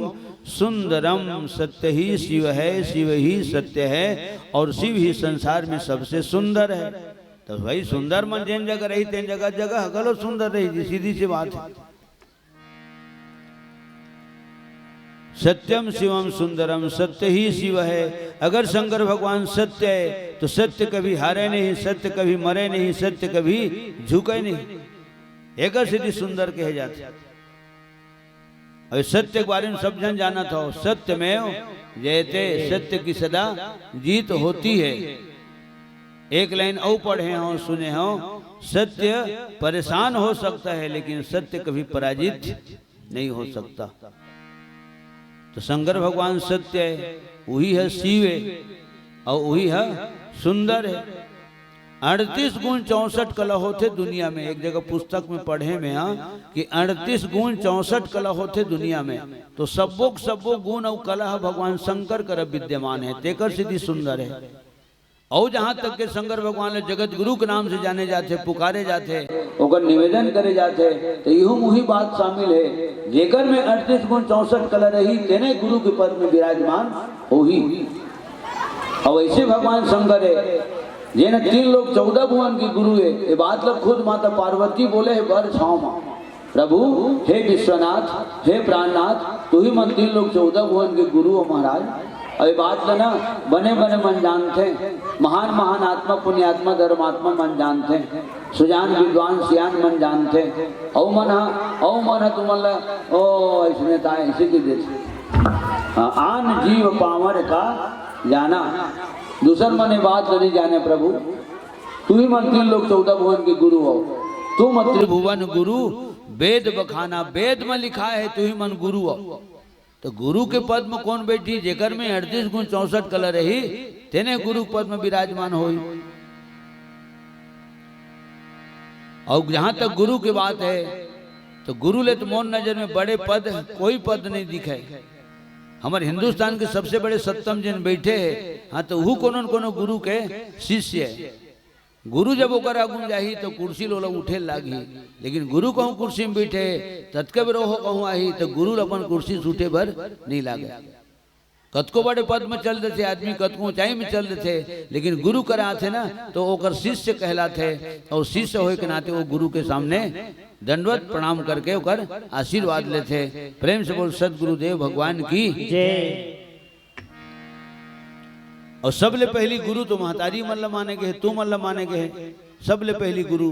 सुंदरम, सत्य ही शिव है, शिव ही सत्य है और शिव ही संसार में सबसे सुंदर है। तो भाई सुंदर मन जिन जगह रही तेन जगह जगह गलो सुंदर रही, सीधी सी बात है। सत्यम शिवम सुंदरम, सत्य ही शिव है। अगर शंकर भगवान सत्य है तो सत्य कभी हारे नहीं, सत्य कभी मरे नहीं, सत्य कभी झुके नहीं। एक सिद्धि सुंदर कहे जाते। अभी सत्य के बारे में सब जन जाना था, सत्य में जयते, सत्य की सदा जीत होती है। एक लाइन और पढ़े हो सुने हो, सत्य परेशान हो सकता है लेकिन सत्य कभी पराजित नहीं हो सकता। तो शंकर भगवान सत्य है, वही है शिव है और वही है सुंदर है। 38 गुण 64 कला होते दुनिया में। एक जगह पुस्तक में पढ़े में कि 38 गुण 64 कला होते दुनिया में। तो सबो गुण और कला भगवान शंकर कर विद्यमान है, तेकर सिद्धि सुंदर है। और जहाँ तक के शंकर भगवान जगत गुरु के नाम से जाने जाते, पुकारे जाते, ओकर निवेदन करे जाते, तो यूं वही बात शामिल है। जेकर में 38 गुण 64 कला रही, तेने गुरु के पद में विराजमान हो ही। और ऐसे भगवान शंकर है जेने 3 लोग 14 भुवन की गुरु है। ये बात लोग खुद माता पार्वती बोले है बर छाव मां, प्रभु हे विश्वनाथ, हे प्राणनाथ, तू ही मन 3 लोग 14 भुवन के गुरु हो महाराज। अभी बात लेना बने बने मन जानते, महान महान आत्मा पुण्यात्मा धर्मात्मा मन जानते, सुजान विद्वान सियान मन जानते। औ मन तुमला ओ इसमें था इसी की देते आन जीव पावर का जाना, दूसर मन बात नहीं जाने। प्रभु तू ही मन 3 लोग 14 भुवन के गुरु हो, तू मत त्रिभुवन गुरु वेद बखाना, वेद में लिखा है तू ही मन गुरु हो। तो गुरु के पद में कौन बैठी, जेकर में 38 गुण 64 कला रही, तेने गुरु पद में विराजमान हो। और जहां तक गुरु की बात है तो गुरु ले तो मोन नजर में बड़े पद कोई पद नहीं दिखे। हमारे हिंदुस्तान के सबसे बड़े सत्तम जन बैठे हैं, हाँ तो वो कोनो गुरु के शिष्य है। गुरु जब ओकर आगू जाही तो कुर्सी लोला उठे लागी, लेकिन गुरु कहूँ कुर्सी में बैठे तत्के रोहो कहूँ आही तो गुरु अपन कुर्सी से उठे भर नहीं लागे। कतको बड़े पद में चल रहे थे आदमी, कतको ऊंचाई में चल रहे थे, लेकिन गुरु करा थे ना तो ओकर शिष्य कहलाते, और शिष्य होए के नाते वो गुरु के सामने दंडवत प्रणाम करके ओकर आशीर्वाद लेते। प्रेम से बोल सदगुरुदेव भगवान की जय। और सबले पहली गुरु तो महतारी मन ला माने गए, तू मन ला माने गए। सबले पहली गुरु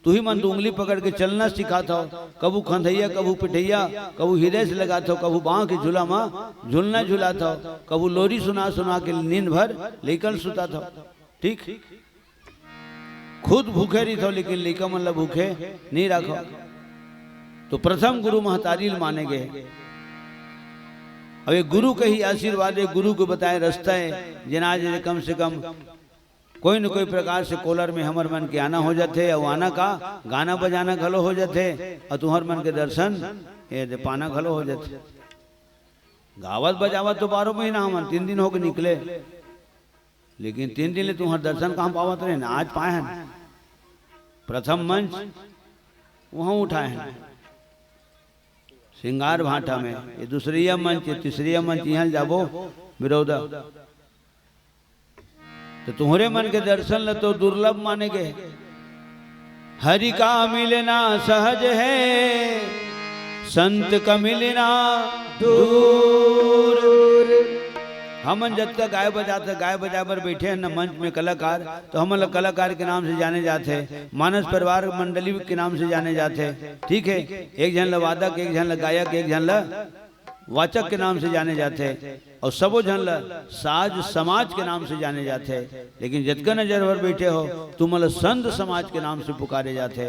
तू ही मन तो उंगली पकड़ के चलना सिखाता हो, कबू खंधैया, कबू पिठैया, कबू हृदय से लगाता हो, कबू बाँह के झूला माँ झूलना झुलाता हो, कबू लोरी सुना सुना के नींद भर लेकर सुता था। ठीक, खुद भूखे रही थो लेकिन लेकर मन ला भूखे नहीं रखो। तो प्रथम गुरु महतारी माने गए। अब एक गुरु के ही आशीर्वाद है, गुरु को बताए रास्ता है जना जे कम से कम कोई न कोई प्रकार से कोलर में हमर मन के आना हो जाते, और आना का गाना बजाना घलो हो जाते, और तुम्हार मन के दर्शन ये पाना घलो हो जाते। गावत बजावत तो 12 महीना हमन 3 दिन होके निकले, लेकिन 3 दिन ले तुम्हार दर्शन कहाँ पावत रहे ना, आज पाए हैं। प्रथम मंच वहाँ उठाए हैं सिंगार भाटा में, ये दूसरिया मंच, तीसरिया मंच यहाँ जाबो विरोधा। तो तुम्हारे मन के दर्शन ल तो दुर्लभ माने गए। हरि का मिलना सहज है, संत का मिलना दूर। हमन जब तक गाय बजाते, गाय बजा पर बैठे हैं न मंच में कलाकार, तो हम लोग कलाकार के नाम से जाने जाते, मानस परिवार मंडली के नाम से जाने जाते। ठीक है, एक जन ल वादक, एक जन ल गायक, एक जन ल वाचक के नाम से जाने जाते, और सबो जन ल साज समाज के नाम से जाने जाते। लेकिन जतका नजर भर बैठे हो तुम संत समाज के नाम से पुकारे जाते।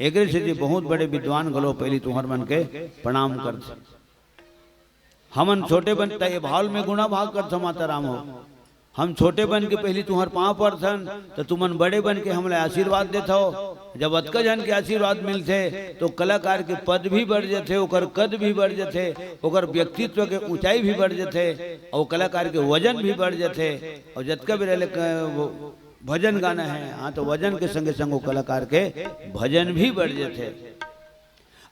एक से बहुत बड़े विद्वान गलो पहली तुम्हार मन के प्रणाम करते। हमन छोटे बनता ये भाव में गुणा भाग करते माता राम हो। हम छोटे बन के पहली तुम्हार पाँव पड़थन, तो तुमन बड़े बन के हमले आशीर्वाद देते हो। जब अतका जन के आशीर्वाद मिलते तो कलाकार के पद भी बढ़ जाते, ओकर कद भी बढ़ जाते, ओकर व्यक्तित्व के ऊंचाई भी बढ़ जाते, और कलाकार के वजन भी बढ़ जाते। और जतका भी रहे भजन गाना है, हाँ तो वजन के संगे संग कलाकार के भजन भी बढ़ जाते।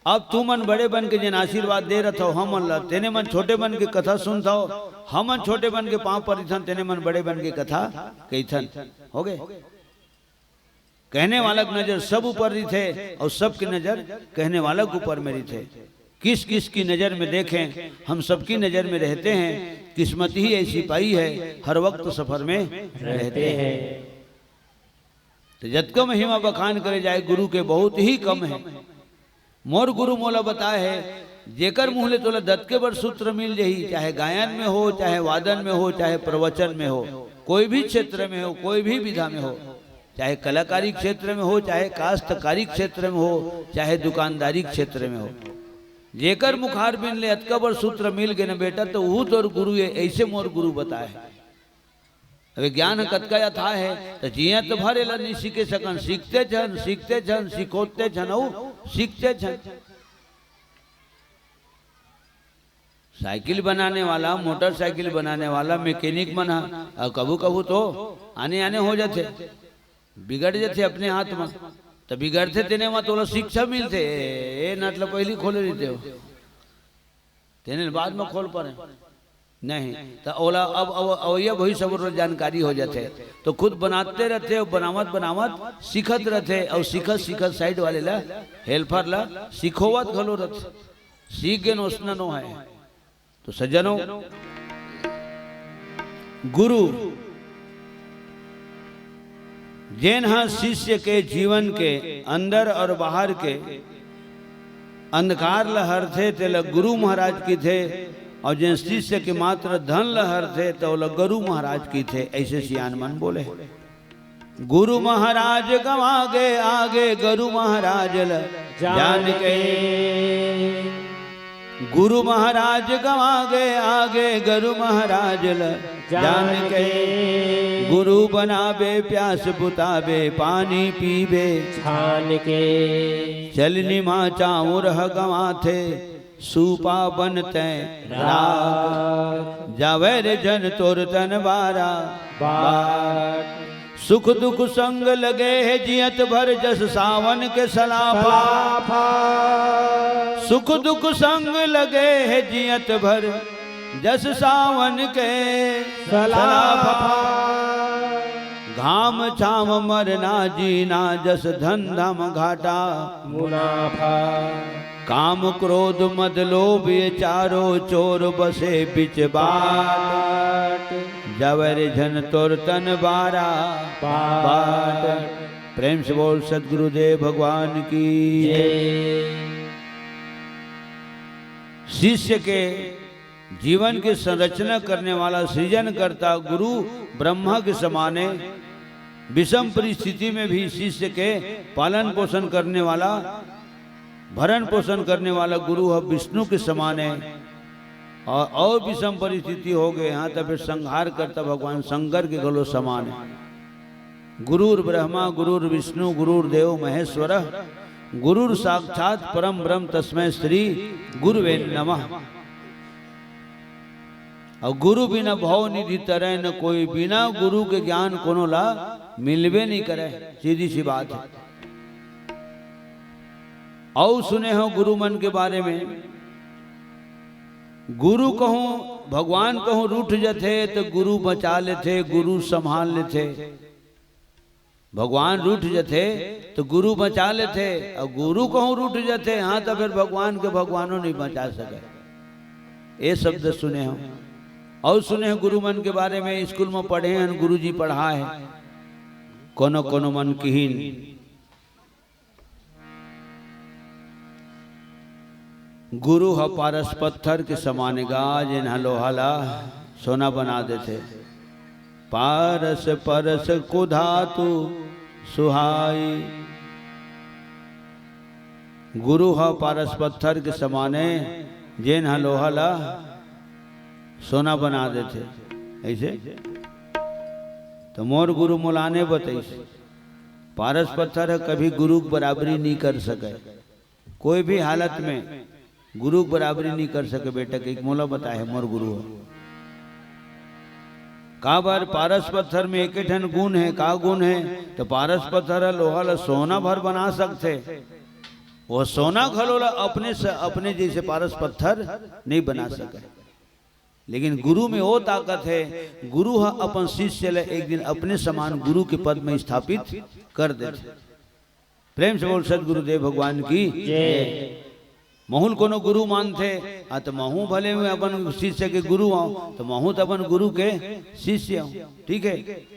अब तू मन बड़े बन के जिन आशीर्वाद दे रहा हो, हम मन तेने मन छोटे बन के कथा सुनता हो, हम मन छोटे बन के पाँव परिथन, तेने मन बड़े बन के कथा कहीथन। हो गए कहने वाला की नजर सब ऊपर रही थे, और सबकी नजर कहने वाला के ऊपर मेरी थे। किस किस की नजर में देखें, हम सबकी नजर में रहते हैं। किस्मत ही ऐसी पाई है, हर वक्त सफर में रहते हैं। तो जतको महिमा बखान करे जाए गुरु के बहुत ही कम है। मोर गुरु मोला बताए है, जेकर मुँह ले तोला दत्त के बड़ सूत्र मिल जाही, चाहे गायन में हो, चाहे वादन में हो, चाहे प्रवचन में हो, कोई भी क्षेत्र में हो, कोई भी विधा में हो, चाहे कलाकारी क्षेत्र में हो, चाहे काश्तकारी क्षेत्र में हो, चाहे दुकानदारी क्षेत्र में हो, जेकर मुखार बिन ले अतका बड़ सूत्र मिल गए ना बेटा, तो वो तोर गुरु है। ऐसे मोर गुरु बताए है। अबे ज्ञान कतका यथा है, तो जिया तो भरे ला नहीं सीखे सकन, सीखते छन सीखते छन सिखोते छन और सीखते छन। साइकिल बनाने वाला, मोटरसाइकिल बनाने वाला मैकेनिक बना, और कबू कबू तो आने आने हो जाते, बिगड़ जाते अपने हाथ में। तो बिगड़ते तेने वहां तो शिक्षा मिलते, ए नटला पहली खोले रहते हो, तेने बाद में खोल पड़े नहीं। तो ओला अब अवैया वही सब जानकारी हो जाते, तो खुद बनाते रहते और बनावत बनावत सीखत रहते, और सीखत सीखत साइड वाले ला हेल्पर ला सिखोवत घलो रहते, सीख गए नोसना नो है। तो सज्जनों, गुरु जैन हाँ शिष्य के जीवन के अंदर और बाहर के अंधकार लहर थे, तेला गुरु महाराज की थे, और जिन शिष्य के मात्र धन लहर थे तो गुरु महाराज की थे। ऐसे सियान मन बोले, गुरु महाराज गवागे आगे गुरु महाराज जान के, गुरु महाराज गवागे आगे गुरु महाराज जान के, गुरु बनाबे प्यास बुताबे पानी पीबे छान के, चलनी माँ चाउर गवा थे सूपा बनते राग, जावे रे जन तोर तन बारा बाट, सुख दुख संग लगे है जियत भर जस सावन के सलाफा, सुख दुख संग लगे है जियत भर जस सावन के सलाफा घाम छाम मरना जीना जस धन धाम घाटा मुनाफा काम क्रोध मद लोभ ये चारों चोर बसे बिच बाट जवर झन तोर तन बारा बाट। प्रेम से बोल सदगुरुदेव भगवान की। शिष्य के जीवन की संरचना करने वाला सृजन करता गुरु ब्रह्मा के समाने, विषम परिस्थिति में भी शिष्य के पालन पोषण करने वाला, भरण पोषण करने वाला गुरु है विष्णु के समान है। और विषम परिस्थिति हो गए यहाँ तक फिर संहार करता भगवान शंकर के गलो समान है। गुरुर ब्रह्मा गुरुर विष्णु गुरुर्देव महेश्वर गुरुर साक्षात परम ब्रह्म तस्मै श्री गुरुवे नमः। और गुरु बिना भव निधि तरह न कोई, बिना गुरु के ज्ञान कोनो ला मिलवे नहीं करे, सीधी सी बात है। और सुने हो गुरु मन के बारे में, गुरु कहूं भगवान कहूं रूठ जथे तो गुरु बचा लेते, गुरु संभाल लेते। भगवान रूठ जथे तो गुरु बचा लेते, और गुरु कहूं रूठ जथे हाँ तो फिर भगवान के भगवानों नहीं बचा सके। ये शब्द सुने हो। और सुने हैं गुरु मन के बारे में, स्कूल में पढ़े हैं, गुरु जी पढ़ा है कोनो कोनो मन कीन। गुरु ह पारस पत्थर के समान गाज इन्हा लोहाला सोना बना देते। पारस परस को धातु सुहाई। गुरु ह पारस पत्थर के समाने जिन्हा लोहाला सोना बना देते। ऐसे तो मोर गुरु मुलाने बतैस पारस पत्थर है, कभी गुरु की बराबरी नहीं कर सके, कोई भी हालत में गुरु की बराबरी नहीं कर सके। बेटा के एक मोला बताए है मोर गुरु है। का बार पारस पत्थर में एक ठन गुण है, का गुण है तो पारस पत्थर लोहा ला सोना भर बना सकते, वो सोना घलोला अपने से अपने जैसे पारस पत्थर नहीं बना सके। लेकिन गुरु में वो ताकत है, गुरु है अपन शिष्य ले एक दिन अपने समान गुरु के पद में स्थापित कर देते। प्रेम से बोल सदगुरुदेव भगवान की जय। महूल कोनो गुरु मानते आ तो महू भले में अपन शिष्य के गुरु आओ तो महू तो अपन गुरु के शिष्य आओ, ठीक है।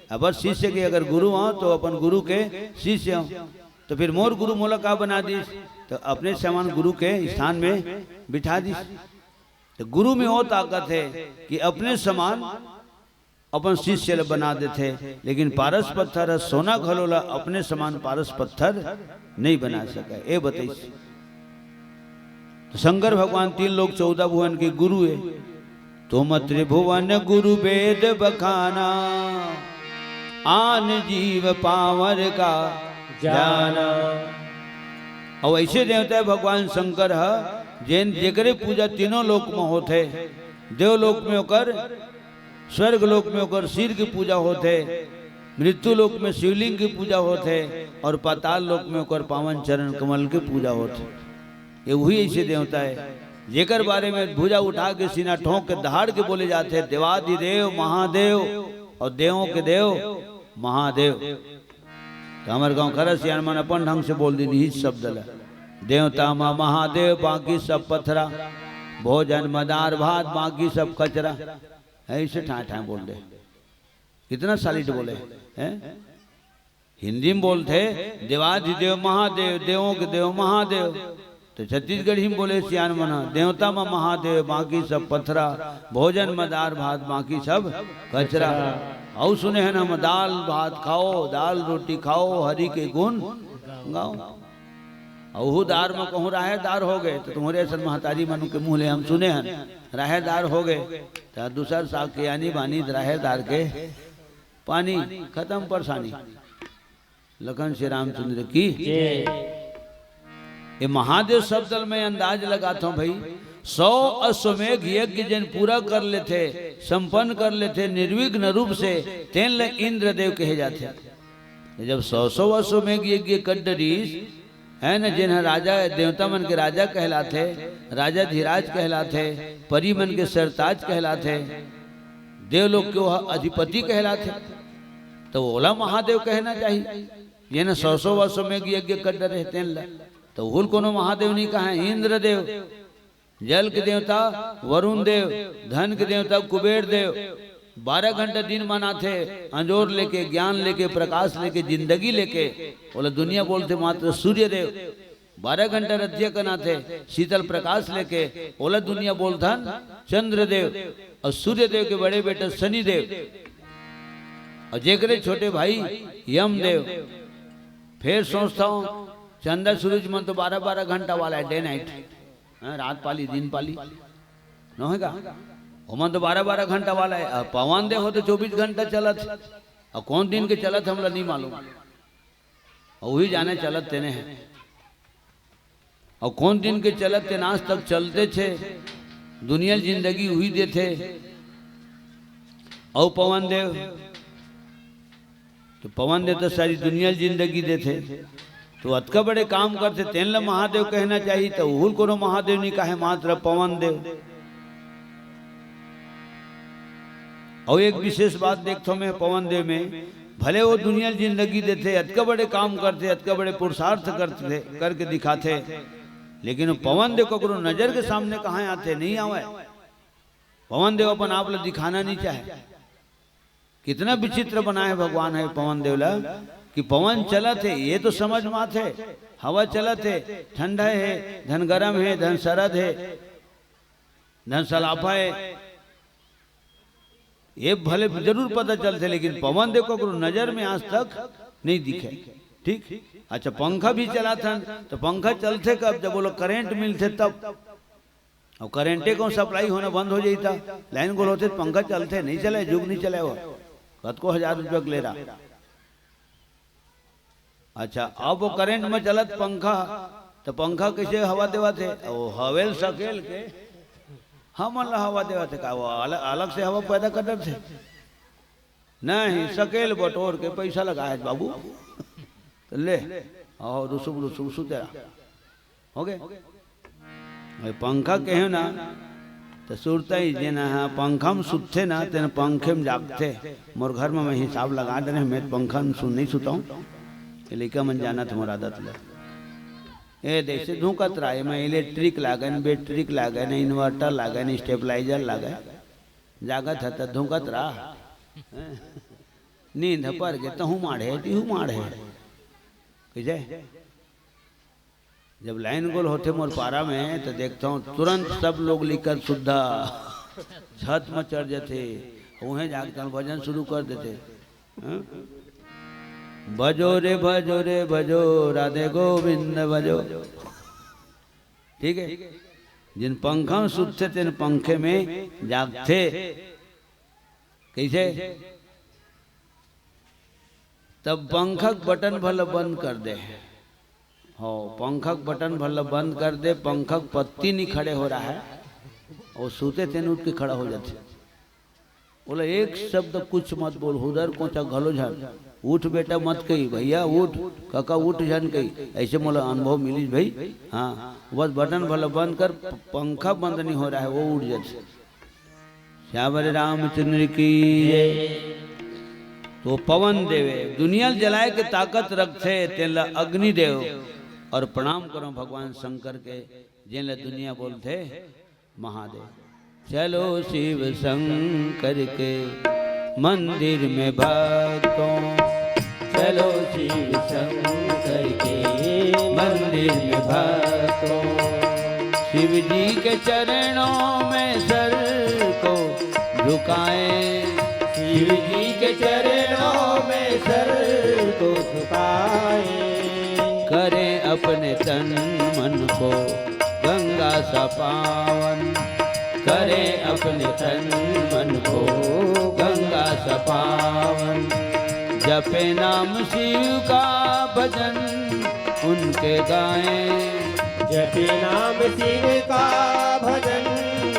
अब शिष्य के अगर गुरु आओ तो अपन गुरु के शिष्य आओ। तो फिर मोर गुरु मोला का बना दी तो अपने समान गुरु के स्थान में बिठा दी। तो गुरु में वो ताकत है कि अपने समान अपन शिष्य बना देते। लेकिन पारस पत्थर है सोना घलोला अपने समान पारस पत्थर नहीं बना सका। ये बताइए तो शंकर भगवान 3 लोक 14 भुवन के गुरु है। तुम त्रिभुवन गुरु वेद बखाना, आन जीव पावर का जाना। और ऐसे देवता है भगवान शंकर है जैन जेकरे पूजा तीनों लोक में होते। देवलोक में होकर, स्वर्ग लोक में होकर सिर की पूजा होते, मृत्यु लोक में शिवलिंग की पूजा होते, और पाताल लोक में होकर पावन चरण कमल की पूजा होते। ये वही ऐसे देवता है जेकर बारे में भुजा उठा के सीना ठोंक के दहाड़ के बोले जाते हैं देवादिदेव महादेव और देवों के देव महादेव। तो हमारे गाँव खरस यार मन अपन ढंग से बोल दी ही शब्द ला देवता माँ महादेव बाकी सब पथरा, भोजन मदार भात बाकी सब कचरा। ऐसे ठा ठा बोल दे, कितना सालिट बोले हैं। हिंदी में बोलते देवाधिदेव महादेव, देवों के देव महादेव। तो छत्तीसगढ़ी में बोले सियान मना देवता माँ महादेव बाकी सब पथरा, भोजन मदार भात बाकी सब कचरा। और सुने है ना दाल भात खाओ, दाल रोटी खाओ, हरि के गुण गाओ। अहू दार में कहूँ राहेदार हो गए तो तुम्हारे असल महतारी मनु के मुँह ले हम सुने हैं राहेदार हो गए। तो दूसर साग के यानी बानी राहेदार के पानी खत्म परेशानी। लखन श्री रामचंद्र की ये महादेव शब्द में अंदाज लगाता हूँ भाई। 100 अश्वमेघ यज्ञ जिन पूरा कर लेते, संपन्न कर लेते निर्विघ्न रूप से, तेन ले इंद्रदेव कहे जाते। जब 100 अश्वमेघ यज्ञ कर डरीस है न, जिन्हें राजा देवता मन के राजा कहलाते, राजा धीराज कहलाते, परी मन के सरताज कहलाते, देवलोक के वह अधिपति कहलाते, तो ओला महादेव कहना चाहिए। ये न 100 वर्षों में यज्ञ कर रहते हैं, तो हुल कोनो महादेव नहीं कहा। इंद्रदेव, जल के देवता वरुण देव, धन के देवता कुबेर देव, 12 घंटा दिन मनाते, अंजोर लेके, ज्ञान लेके, प्रकाश लेके, जिंदगी लेके। बोला दुनिया बोलते मात्र सूर्य देव 12 घंटा रध्य कनाते, शीतल प्रकाश लेके। बोला दुनिया बोलता चंद्रदेव, और सूर्य देव के बड़े बेटे शनि देव, और जेकरे छोटे भाई यमदेव। फिर सोचता हूँ चंद्र सूरज मन तो 12-12 घंटा वाला है, डे नाइट, रात पाली दिन पाली न होगा। मन तो 12-12 घंटा वाला है। पवन देव हो तो 24 घंटा चलत, और कौन दिन के चलत हमला नहीं मालूम, और वही जाने चलत तेने हैं, और कौन दिन के चलत तेन आज तक चलते छे, दुनिया जिंदगी हुई देते। और पवन देव, तो पवन देव तो सारी दुनिया जिंदगी देते, तो अतका बड़े काम करते, तेन महादेव कहना चाहिए। तो हुल कोनो महादेव नहीं कहे, मात्र पवन देव। और एक विशेष बात देखता मैं पवन देव में, भले वो दुनिया जिंदगी देते, अतका बड़े काम करते, अतका बड़े पुरुषार्थ करते, करके दिखाते, लेकिन पवन देव को नजर के सामने कहाँ आते, नहीं आवे। पवन देव अपन आप लोग दिखाना नहीं चाहे। कितना विचित्र बनाए भगवान है पवन देवला, कि पवन चलत है ये तो समझ मात है, हवा चलत है, ठंडा है, धन गरम है, धन सरद है, धन सलाफा है, ये भले जरूर पता चलते, लेकिन पवन देव को नजर में आज तक नहीं दिखे। ठीक, अच्छा पंखा भी चला था, तो पंखा चलते कब, जब वो लोग करेंट मिलते तब, और करेंटे को सप्लाई होना बंद हो जाता, लाइन गोल होते, पंखा चलते नहीं चले, जुग नहीं चले, वो कद को 1000 रुपया ले रहा। अच्छा अब वो करेंट में चलत पंखा, तो पंखा कैसे हवा देवा थे, वो हवेल सकेल के हम हवा देवा थे का, वो अलग से हवा पैदा कर थे, नहीं सकेल बटोर के पैसा लगाए बाबू, तो ले और रुसुम रुसुम सुतेरा हो गए। पंखा कहे ना तो सुरता ही जेना पंखा में सुते ना, तेना पंखे में जागते। मोर घर में मैं हिसाब लगा दे, मैं पंखा में सुन नहीं सुता हूँ, लेकिन मन जाना तुम्हारा आदत ले। ए देख धूकत रहा है, मैं इलेक्ट्रिक लागे, बैटरी लागे, इन्वर्टर लागे, स्टेबलाइजर लागे, जागत है तो धूकत रहा, नींद पर गए तो हूँ माढ़े कैसे। जब लाइन गोल होते मोर पारा में, तो देखता हूँ तुरंत सब लोग लिखकर शुद्धा छत में चढ़ जाते, वहीं जागता हूँ भजन शुरू कर देते, भजो रे भजो राधे गोविंद भजो। ठीक है, जिन पंखा में सुते थे पंखे में जागते कैसे, तब पंखा बटन भला बंद कर दे, हो पंखा बटन भला बंद कर दे, पंखा पत्ती नहीं खड़े हो रहा है, और सूते थे उठ के खड़ा हो जाते। बोला एक शब्द कुछ मत बोल, उधर कोचा घलो झन, उठ बेटा मत कही, भैया उठ काका उठ झन कही, ऐसे मोला अनुभव मिली भाई। हाँ बस बटन भला बंद कर, पंखा बंद नहीं हो रहा है, वो उठ जाते। श्याम रामचंद्र की। तो पवन देवे दुनिया जलाए के ताकत रखते, तेला अग्निदेव, और प्रणाम करो भगवान शंकर के, जिन दुनिया बोलते महादेव। चलो शिव शंकर के मंदिर में भक्तों, चलो शिव शंकर के मंदिर में भक्तों, शिव जी के चरणों में सर को झुकाएं, शिव जी के चरणों में सर को झुकाएं, करें अपने तन मन को गंगा सा पावन, करें अपने तन मन को गंगा सा पावन, जपे नाम शिव का भजन उनके गाएं, जपे नाम शिव का भजन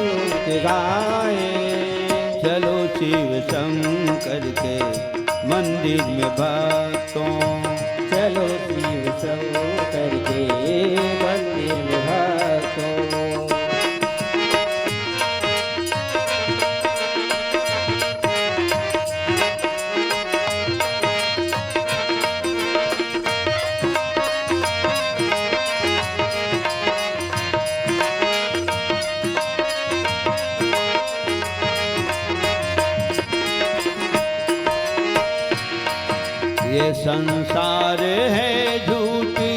उनके गाएं, चलो शिव शंकर के मंदिर में भक्तों, चलो शिव शंकर के ये संसार है झूठी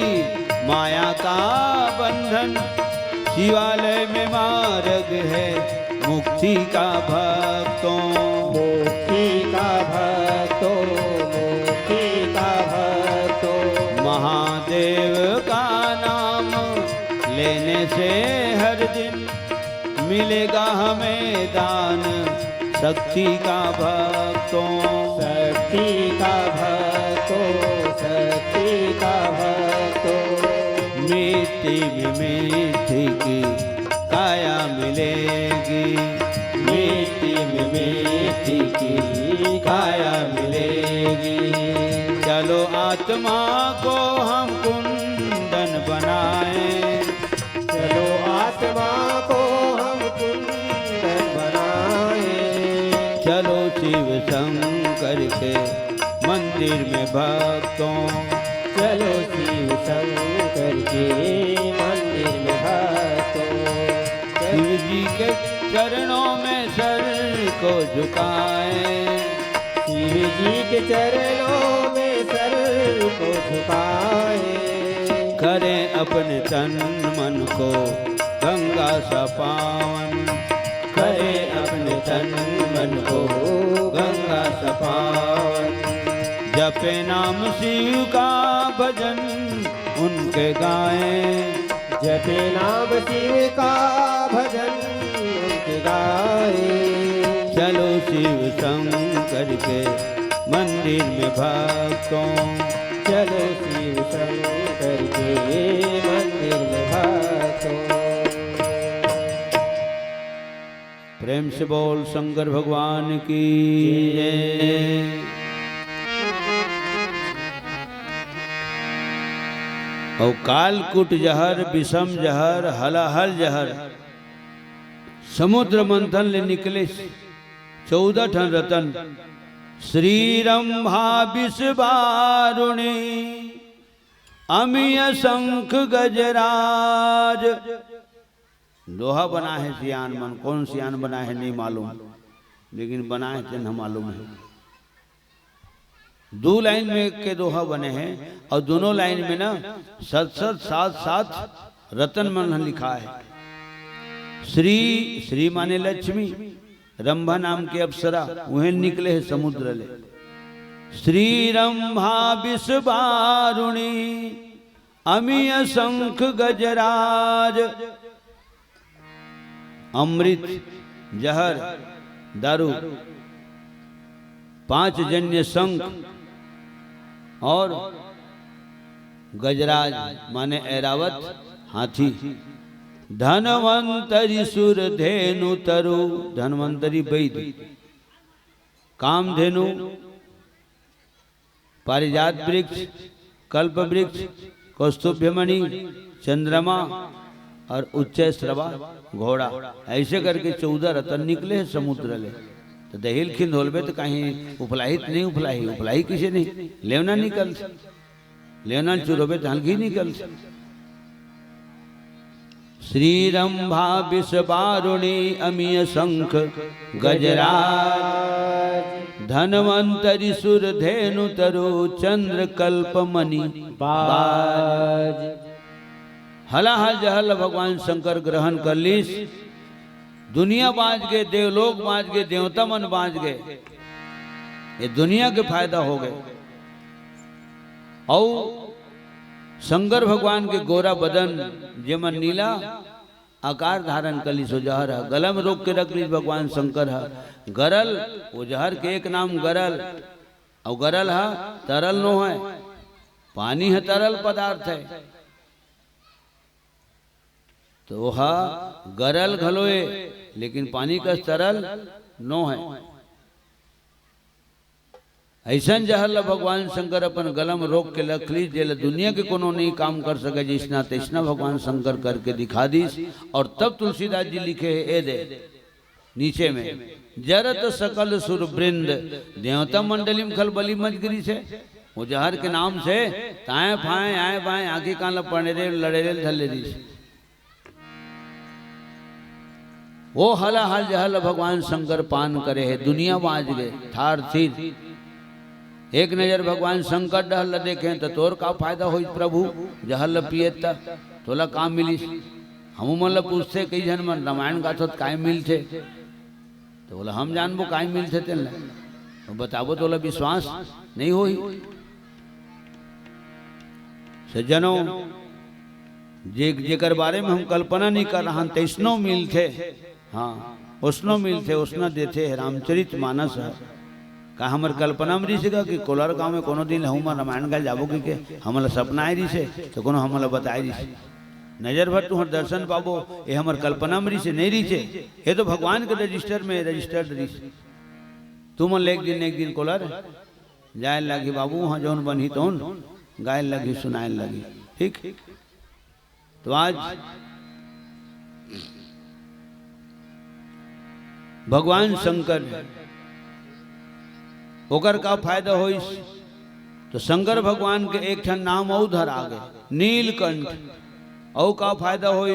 माया का बंधन, शिवालय में मार्ग है मुक्ति का भक्तों। मुक्ति का भक्तों, मुक्ति का भक्तों। महादेव का नाम लेने से हर दिन मिलेगा हमें दान शक्ति का भक्तों। शक्ति का भक्तों, शक्ति का भक्तों। मिट्टी में मिट्टी की काया मिलेगी, मिट्टी में मिट्टी की काया मिलेगी। चलो आत्मा को हम कुंदन बनाएं, चलो आत्मा को हम कुंदन बनाएं। चलो शिव शंकर के मंदिर में भक्तों। चलो शिव शंकर के मंदिर में भक्तों। शिव जी के चरणों में सर को झुकाएं, शिव जी के चरणों में सर को झुकाएं। करें अपने तन मन को गंगा सा पावन, करें अपने तन मन को गंगा सा पावन। जपे नाम शिव का भजन उनके गाएं, जपे नाम शिव का भजन उनके गाएं। चलो शिव शंकर के मंदिर में भक्तों। चलो शिव शंकर के मंदिर में भक्तों। प्रेम से बोल शंकर भगवान की जय। और कालकूट जहर, विषम जहर, हलाहल जहर, समुद्र मंथन ले निकले 14 ठन रतन। श्री रंभा विष वारुणी अमीय शंख गजराज। दोहा बना है सियान मन, कौन सियान बना है नहीं मालूम, लेकिन बना है चिन्ह मालूम है। 2 लाइन में के दोहा बने हैं और दोनों लाइन में ना 7 रतन मन लिखा है। श्री श्री माने लक्ष्मी, रंभा नाम के अप्सरा वह निकले है समुद्र ले। श्री रंभा विष वारुणी अमीय शंख गजराज। अमृत, जहर, दारू, 5 जन्य शंख और गजराज माने ऐरावत हाथी। धनवंतरी सुर धेनु तरु, धनवंतरी वैद्य, कामधेनु, पारिजात वृक्ष, कल्प वृक्ष, कौस्तुभमणि, चंद्रमा और उच्च श्रवा घोड़ा। ऐसे करके 14 रतन निकले हैं समुद्र ले। तो दहिल खिंद होलबे तो कहीं उपलाहित नहीं, उपलाही उपलाही किसे नहीं लेवना निकल, लेवना चुरोबे तो हल्की निकल। श्री रंभा विष वारुणी अमीय शंख गजराज। धनवंतरी सुर धेनु तरु चंद्र कल्प मणि बाज। हलाहल जहल भगवान शंकर ग्रहण कर लीस। दुनिया बाज गए, देवलोक बाज गए, देवता मन बाज गए। ये दुनिया के फायदा हो गए। और शंकर भगवान के गोरा बदन जेमन नीला आकार धारण कली सो जहर है। गला में रोक के रख ली भगवान शंकर है। गरल, वो जहर के एक नाम गरल। और गरल है तरल नो है, पानी है तरल पदार्थ है। तो हा गरल घलोए लेकिन पानी का तरल नो है। ऐसा जहर भगवान शंकर अपन गलम रोक के रख ली, जेल दुनिया के कोनो नहीं काम कर सके जिसना तैसना भगवान शंकर करके दिखा दीस। और तब तुलसीदास जी लिखे है ए दे नीचे में, जरत सकल सुर वृंद देवता मंडली में खल बली मजगिरी से। वो जहर के नाम से ताए फाए आए बाए आगे कान पड़े रे लड़े रे धले दी। वो हला हल जहल भगवान शंकर पान करे है। दुनिया बाज गए थार थीर एक नजर भगवान शंकर डहल देखें तो तोर का फायदा हो प्रभु जहल पिए तोला काम मिलिस। हम मतलब पूछते कई जन मन रामायण गाथो काय मिलते तो बोला हम जानबो काय मिलते तेल तो बताबो तोला विश्वास नहीं होई। सज्जनों जेकर बारे में हम कल्पना नहीं कर रहा तैसनो मिलते। हाँ उसनो मिलते उसना देते है रामचरित मानस है का हमार कल्पना में रही कि कोलार गाँव में कोनो दिन हम रामायण गाय जाबो कि हमारा सपना आई रही तो कोनो हमारा बताई रही नजर भर तुहर दर्शन पाबो ये हमार कल्पना में रही नहीं रही ये तो भगवान के रजिस्टर में रजिस्टर्ड रही। तुम एक दिन कोलार जाए लगी बाबू वहाँ जौन बनी तो गाय लगी सुनाए लगी ठीक। तो आज भगवान शंकर ओकर का फायदा हो तो शंकर भगवान के एक ठन नाम और धर आ गए नीलकंठ। और का फायदा हो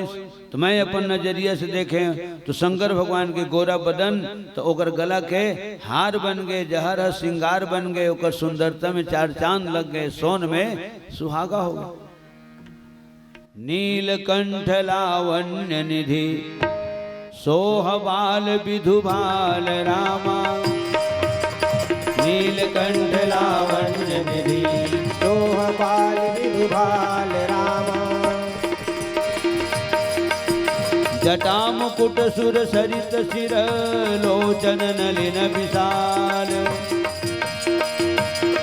तो मैं अपन नजरिया से देखे तो शंकर भगवान के गोरा बदन तो ओकर गला के हार बन गए जहर श्रृंगार बन गए ओकर सुंदरता में चार चांद लग गए सोन में सुहागा हो गया। नीलकंठ लावण्य निधि सोहबाल विधुभाल रामा। नीलकंठ लावण्य निधि सोहबाल विधुभाल रामा। जटा मुकुट सुर सरित सिर लोचन नलिन विशाल।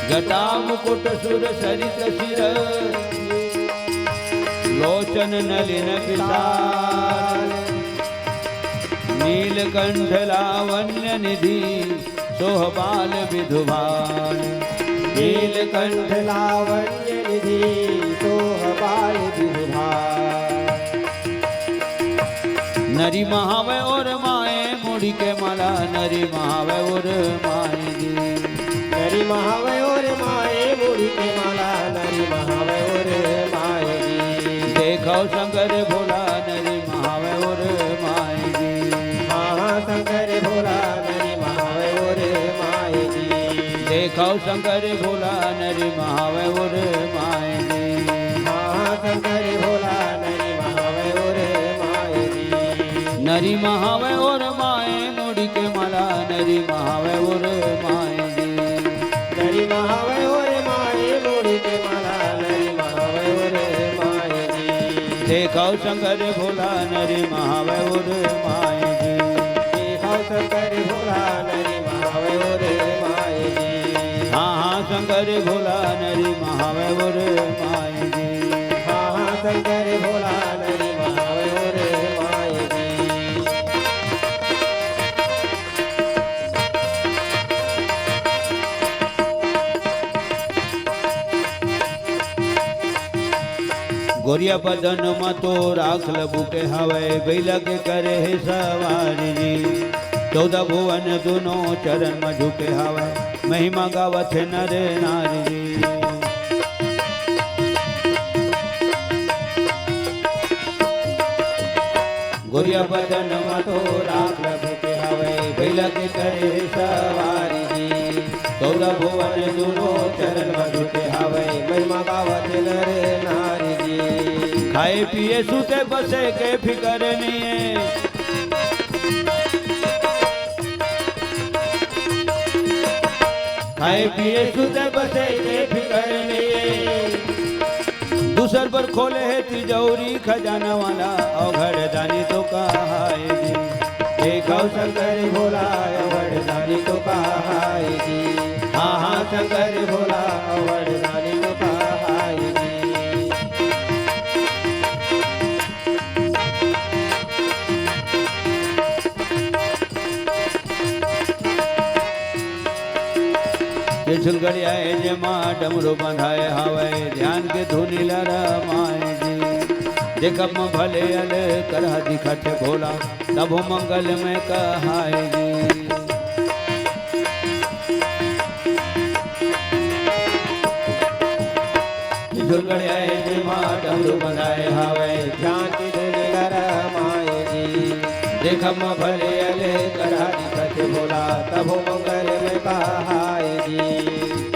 जटा मुकुट सुर सरित सिर लोचन नलिन विशाल। नीलकंठ लावण्य निधि सोहबाल विधुभाल। नीलकंठ लावण्य निधि सोहबाल विधुभाल। नरी महावय और माए मुड़ी के माला नरी महावय और माए जी। नरी महावय और माए मुड़ी के माला नरी महावय और माए जी। देखो शंकर भोला नरी महावय और माए जी। महाशंकर भोला नरी महावय और माए जी। देखो शंकर भोला नरी महावय और माए जी। महाशंकर भोला नरी महावय और माए जी। नरी महावय और माए मुड़ी के माला नरी महावय और माए जी। नरी महावय और माए मुड़ी के माला नरी महावय और माए जी। देखो शंकर भोला नरी महावय और माए जी। देखो शंकर भोला नरी महावय और माए जी। हाँ शंकर भोला नरी महावय और माए जी। हाँ शंकर भोला नरी महावय और माए जी। गोरिया बदन में तो राख लबुके हवे बैला के करे है सवारी जी। 14 भुवन दोनों चरण में झुके हवे महिमा गावत है नर नारी जी। गोरिया बदन में तो राख लबुके हवे बैला के करे है सवारी जी। 14 भुवन दोनों चरण में झुके हवे महिमा गावत नर नारी जी। खाए पिए सुते बसे के फिकर नहीं है। खाए पिए सुते बसे के फिकर नहीं है। दूसर पर खोले है तिजौरी खजाना वाला अवघड़ दानी तो कहाए जी। देखो शंकर भोला अवघड़ दानी तो कहाए जी। हाँ शंकर भोला अवघड़ दानी तो कहाए जी। छुलगड़िया जे माँ डमरू बंधाए हवे ध्यान के धुनी लरमाए जी। देखब में भले अल करह दिखत भोला तब मंगल में कहाए जी। छुलगड़िया जे माँ डमरू बंधाए हवे ध्यान की धुनी लरमाए जी। देखब में भले अल करह दिखत भोला तब मंगल में कहाए जी।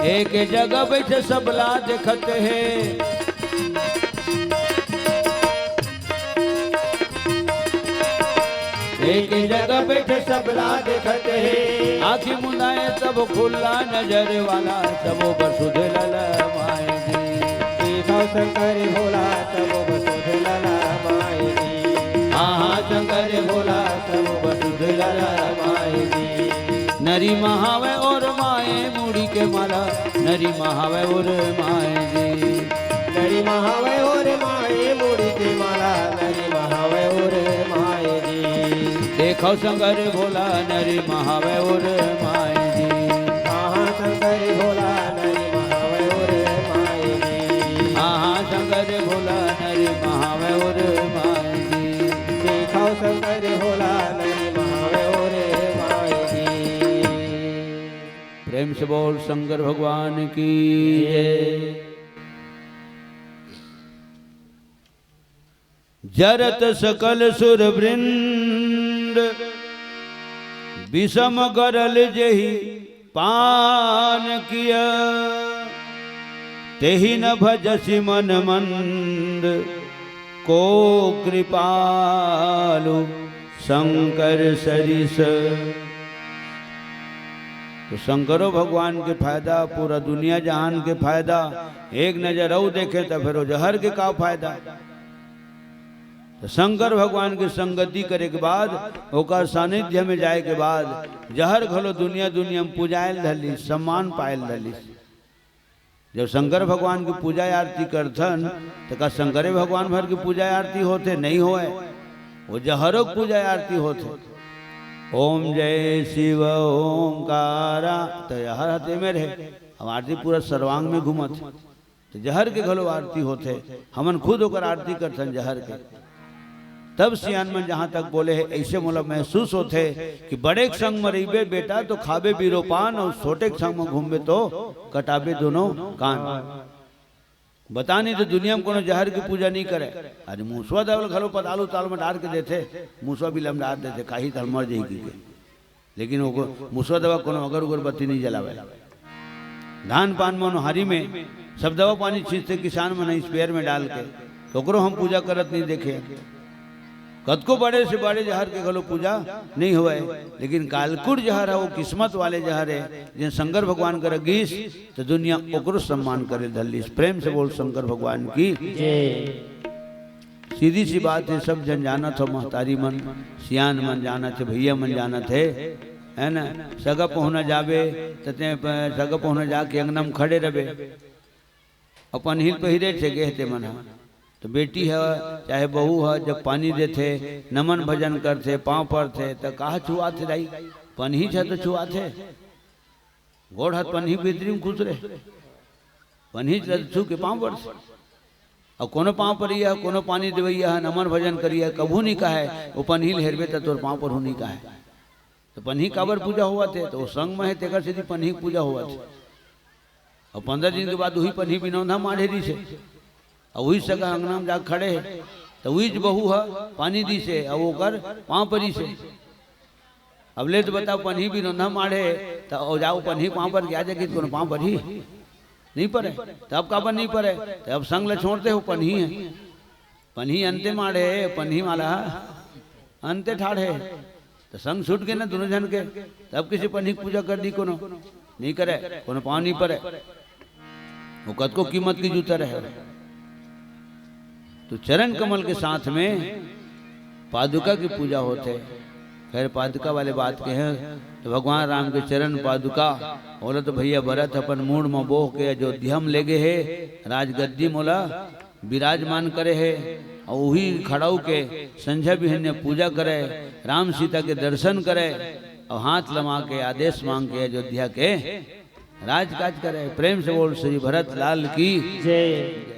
एक जगह बैठे सबला देखते हैं, एक जगह बैठे सबला देखते हैं, आखी मुंदाए सब खुला नजर वाला, सब बसुध ललमाए जी। देखो शंकर भोला सब बसुध ललमाए जी। हाँ शंकर भोला सब बसुध ललमाए जी। नरी महावे और माए मुड़ी के माला, नरी महावे और माए जी। नरी महावे और माए मुड़ी के माला, नरी महावे और माए जी। देखो शंकर भोला नरी महावे और माए जी। हाँ शंकर भोला नरी महावे और माए जी। हाँ शंकर भोला नरी महावे और माए जी। देखो शंकर भोला नरी महावे और माए जी। प्रेम से बोल शंकर भगवान की जय। जरत सकल सुर वृंद विषम करल जेहि पान किया, तेहि न भजसि मन मंद को कृपालु शंकर सरिस। तो शंकरो भगवान के फायदा, पूरा दुनिया जहान के फायदा। एक नजर औ देखे तो फिर जहर के का फायदा। तो शंकर भगवान की संगति करे के बाद, ओकर सानिध्य में जाए के बाद, जहर घलो दुनिया दुनिया में पूजायल धली, सम्मान पायल धली। जब शंकर भगवान की पूजा आरती करथन तो का शंकरे भगवान भर की पूजा आरती होते नहीं होए, वो जहरों की पूजा आरती होते। ओम जय शिव ओंकारा तो जहर हते में रहे, हम आरती पूरा सर्वांग में घूमत, तो जहर के घलो आरती होते। हमन खुद होकर आरती करथन जहर के। तब सियान मन जहाँ तक बोले है, ऐसे मोला महसूस होते कि बड़े के संग में रहीबे बेटा तो खाबे बीरोपान, और छोटे के संग में घूमबे तो कटाबे दोनों कान। बता नहीं तो दुनिया में कोनो जहर की पूजा नहीं करे। अरे मूसवा दवल घलो पतालू ताल में डाल के देते, मूसवा भी लम डाल देते, काही तल मर जाएगी के। लेकिन वो मूसवा दवा कोनो अगर उगर बत्ती नहीं जलावे। धान पान मनोहारी में सब दवा पानी छींचते किसान में नहीं, स्पेयर में डाल के, तो हम पूजा करत नहीं देखे। कद को बड़े से बड़े जहर के घलो पूजा नहीं हुए, लेकिन कालकुट जहर है वो किस्मत वाले जहर है। जिन शंकर भगवान कर गीस तो दुनिया ओकरो सम्मान करे धल्ली। प्रेम से बोल शंकर भगवान की सीधी सी बात है, सब जन जाना था, महतारी मन सियान मन जाना थे, भैया मन जाना थे, है ना। सगा पहुना जाबे तते सगा पहुना जाके अंगना में खड़े रहे, अपन हिल पहिरे थे गए थे मना। तो बेटी है चाहे बहू है, जब पानी देते नमन भजन करते पाँव पर थे तो कहा छुआ थे दाई, पन्ही छे तो छुआ थे, गोड़ हाथ पन्ही भीतरी में खुसरे, पन्ही छू के पाँव पर थे। और कोनो पाँव पर ही है, कोनो पानी देवैया है, नमन भजन करिए, कभू नहीं कहा है वो पन्हील हेरबे तो तोर पाँव पर नहीं कहा है। तो पन्ही काबर पूजा हुआ थे, तो वो संग में है तेकर सीधी पन्ही पूजा हुआ थे। और 15 दिन के बाद वही पन्ही बिनौना माढ़ेरी से, और वही सगा अंगना में जा खड़े है, तो वही बहू है पानी दी से, और वो कर पाँव परी से। अब ले तो बताओ पन्ही भी नोना माढ़े तो जाओ पन्ही पाँव पर क्या जाएगी, कोनो पाँव पर ही नहीं पड़े, तब काबर नहीं पड़े, तो अब संग ले छोड़ते हो पन्ही है, पन्ही अंते माढ़े, पन्ही माला अंते ठाढ़े, तो संग छूट गए ना दोनों जन के। तब किसी पन्ही पूजा कर दी, कोनो नहीं करे, कोनो पाँव नहीं पड़े, वो कद को कीमत की जूता रहे। तो चरण कमल के साथ में पादुका की पूजा होते। खैर पादुका वाले बात के हैं तो भगवान राम के चरण पादुका बोला तो भैया भरत अपन मूड में बोह के अयोध्या में ले गए है, राजगद्दी मोला विराजमान करे है, और वही खड़ाऊ के संझा बिहन ने पूजा करे, राम सीता के दर्शन करे, और हाथ लमा के आदेश मांग के अयोध्या के राजकाज करे। प्रेम से बोल श्री भरत लाल की जय।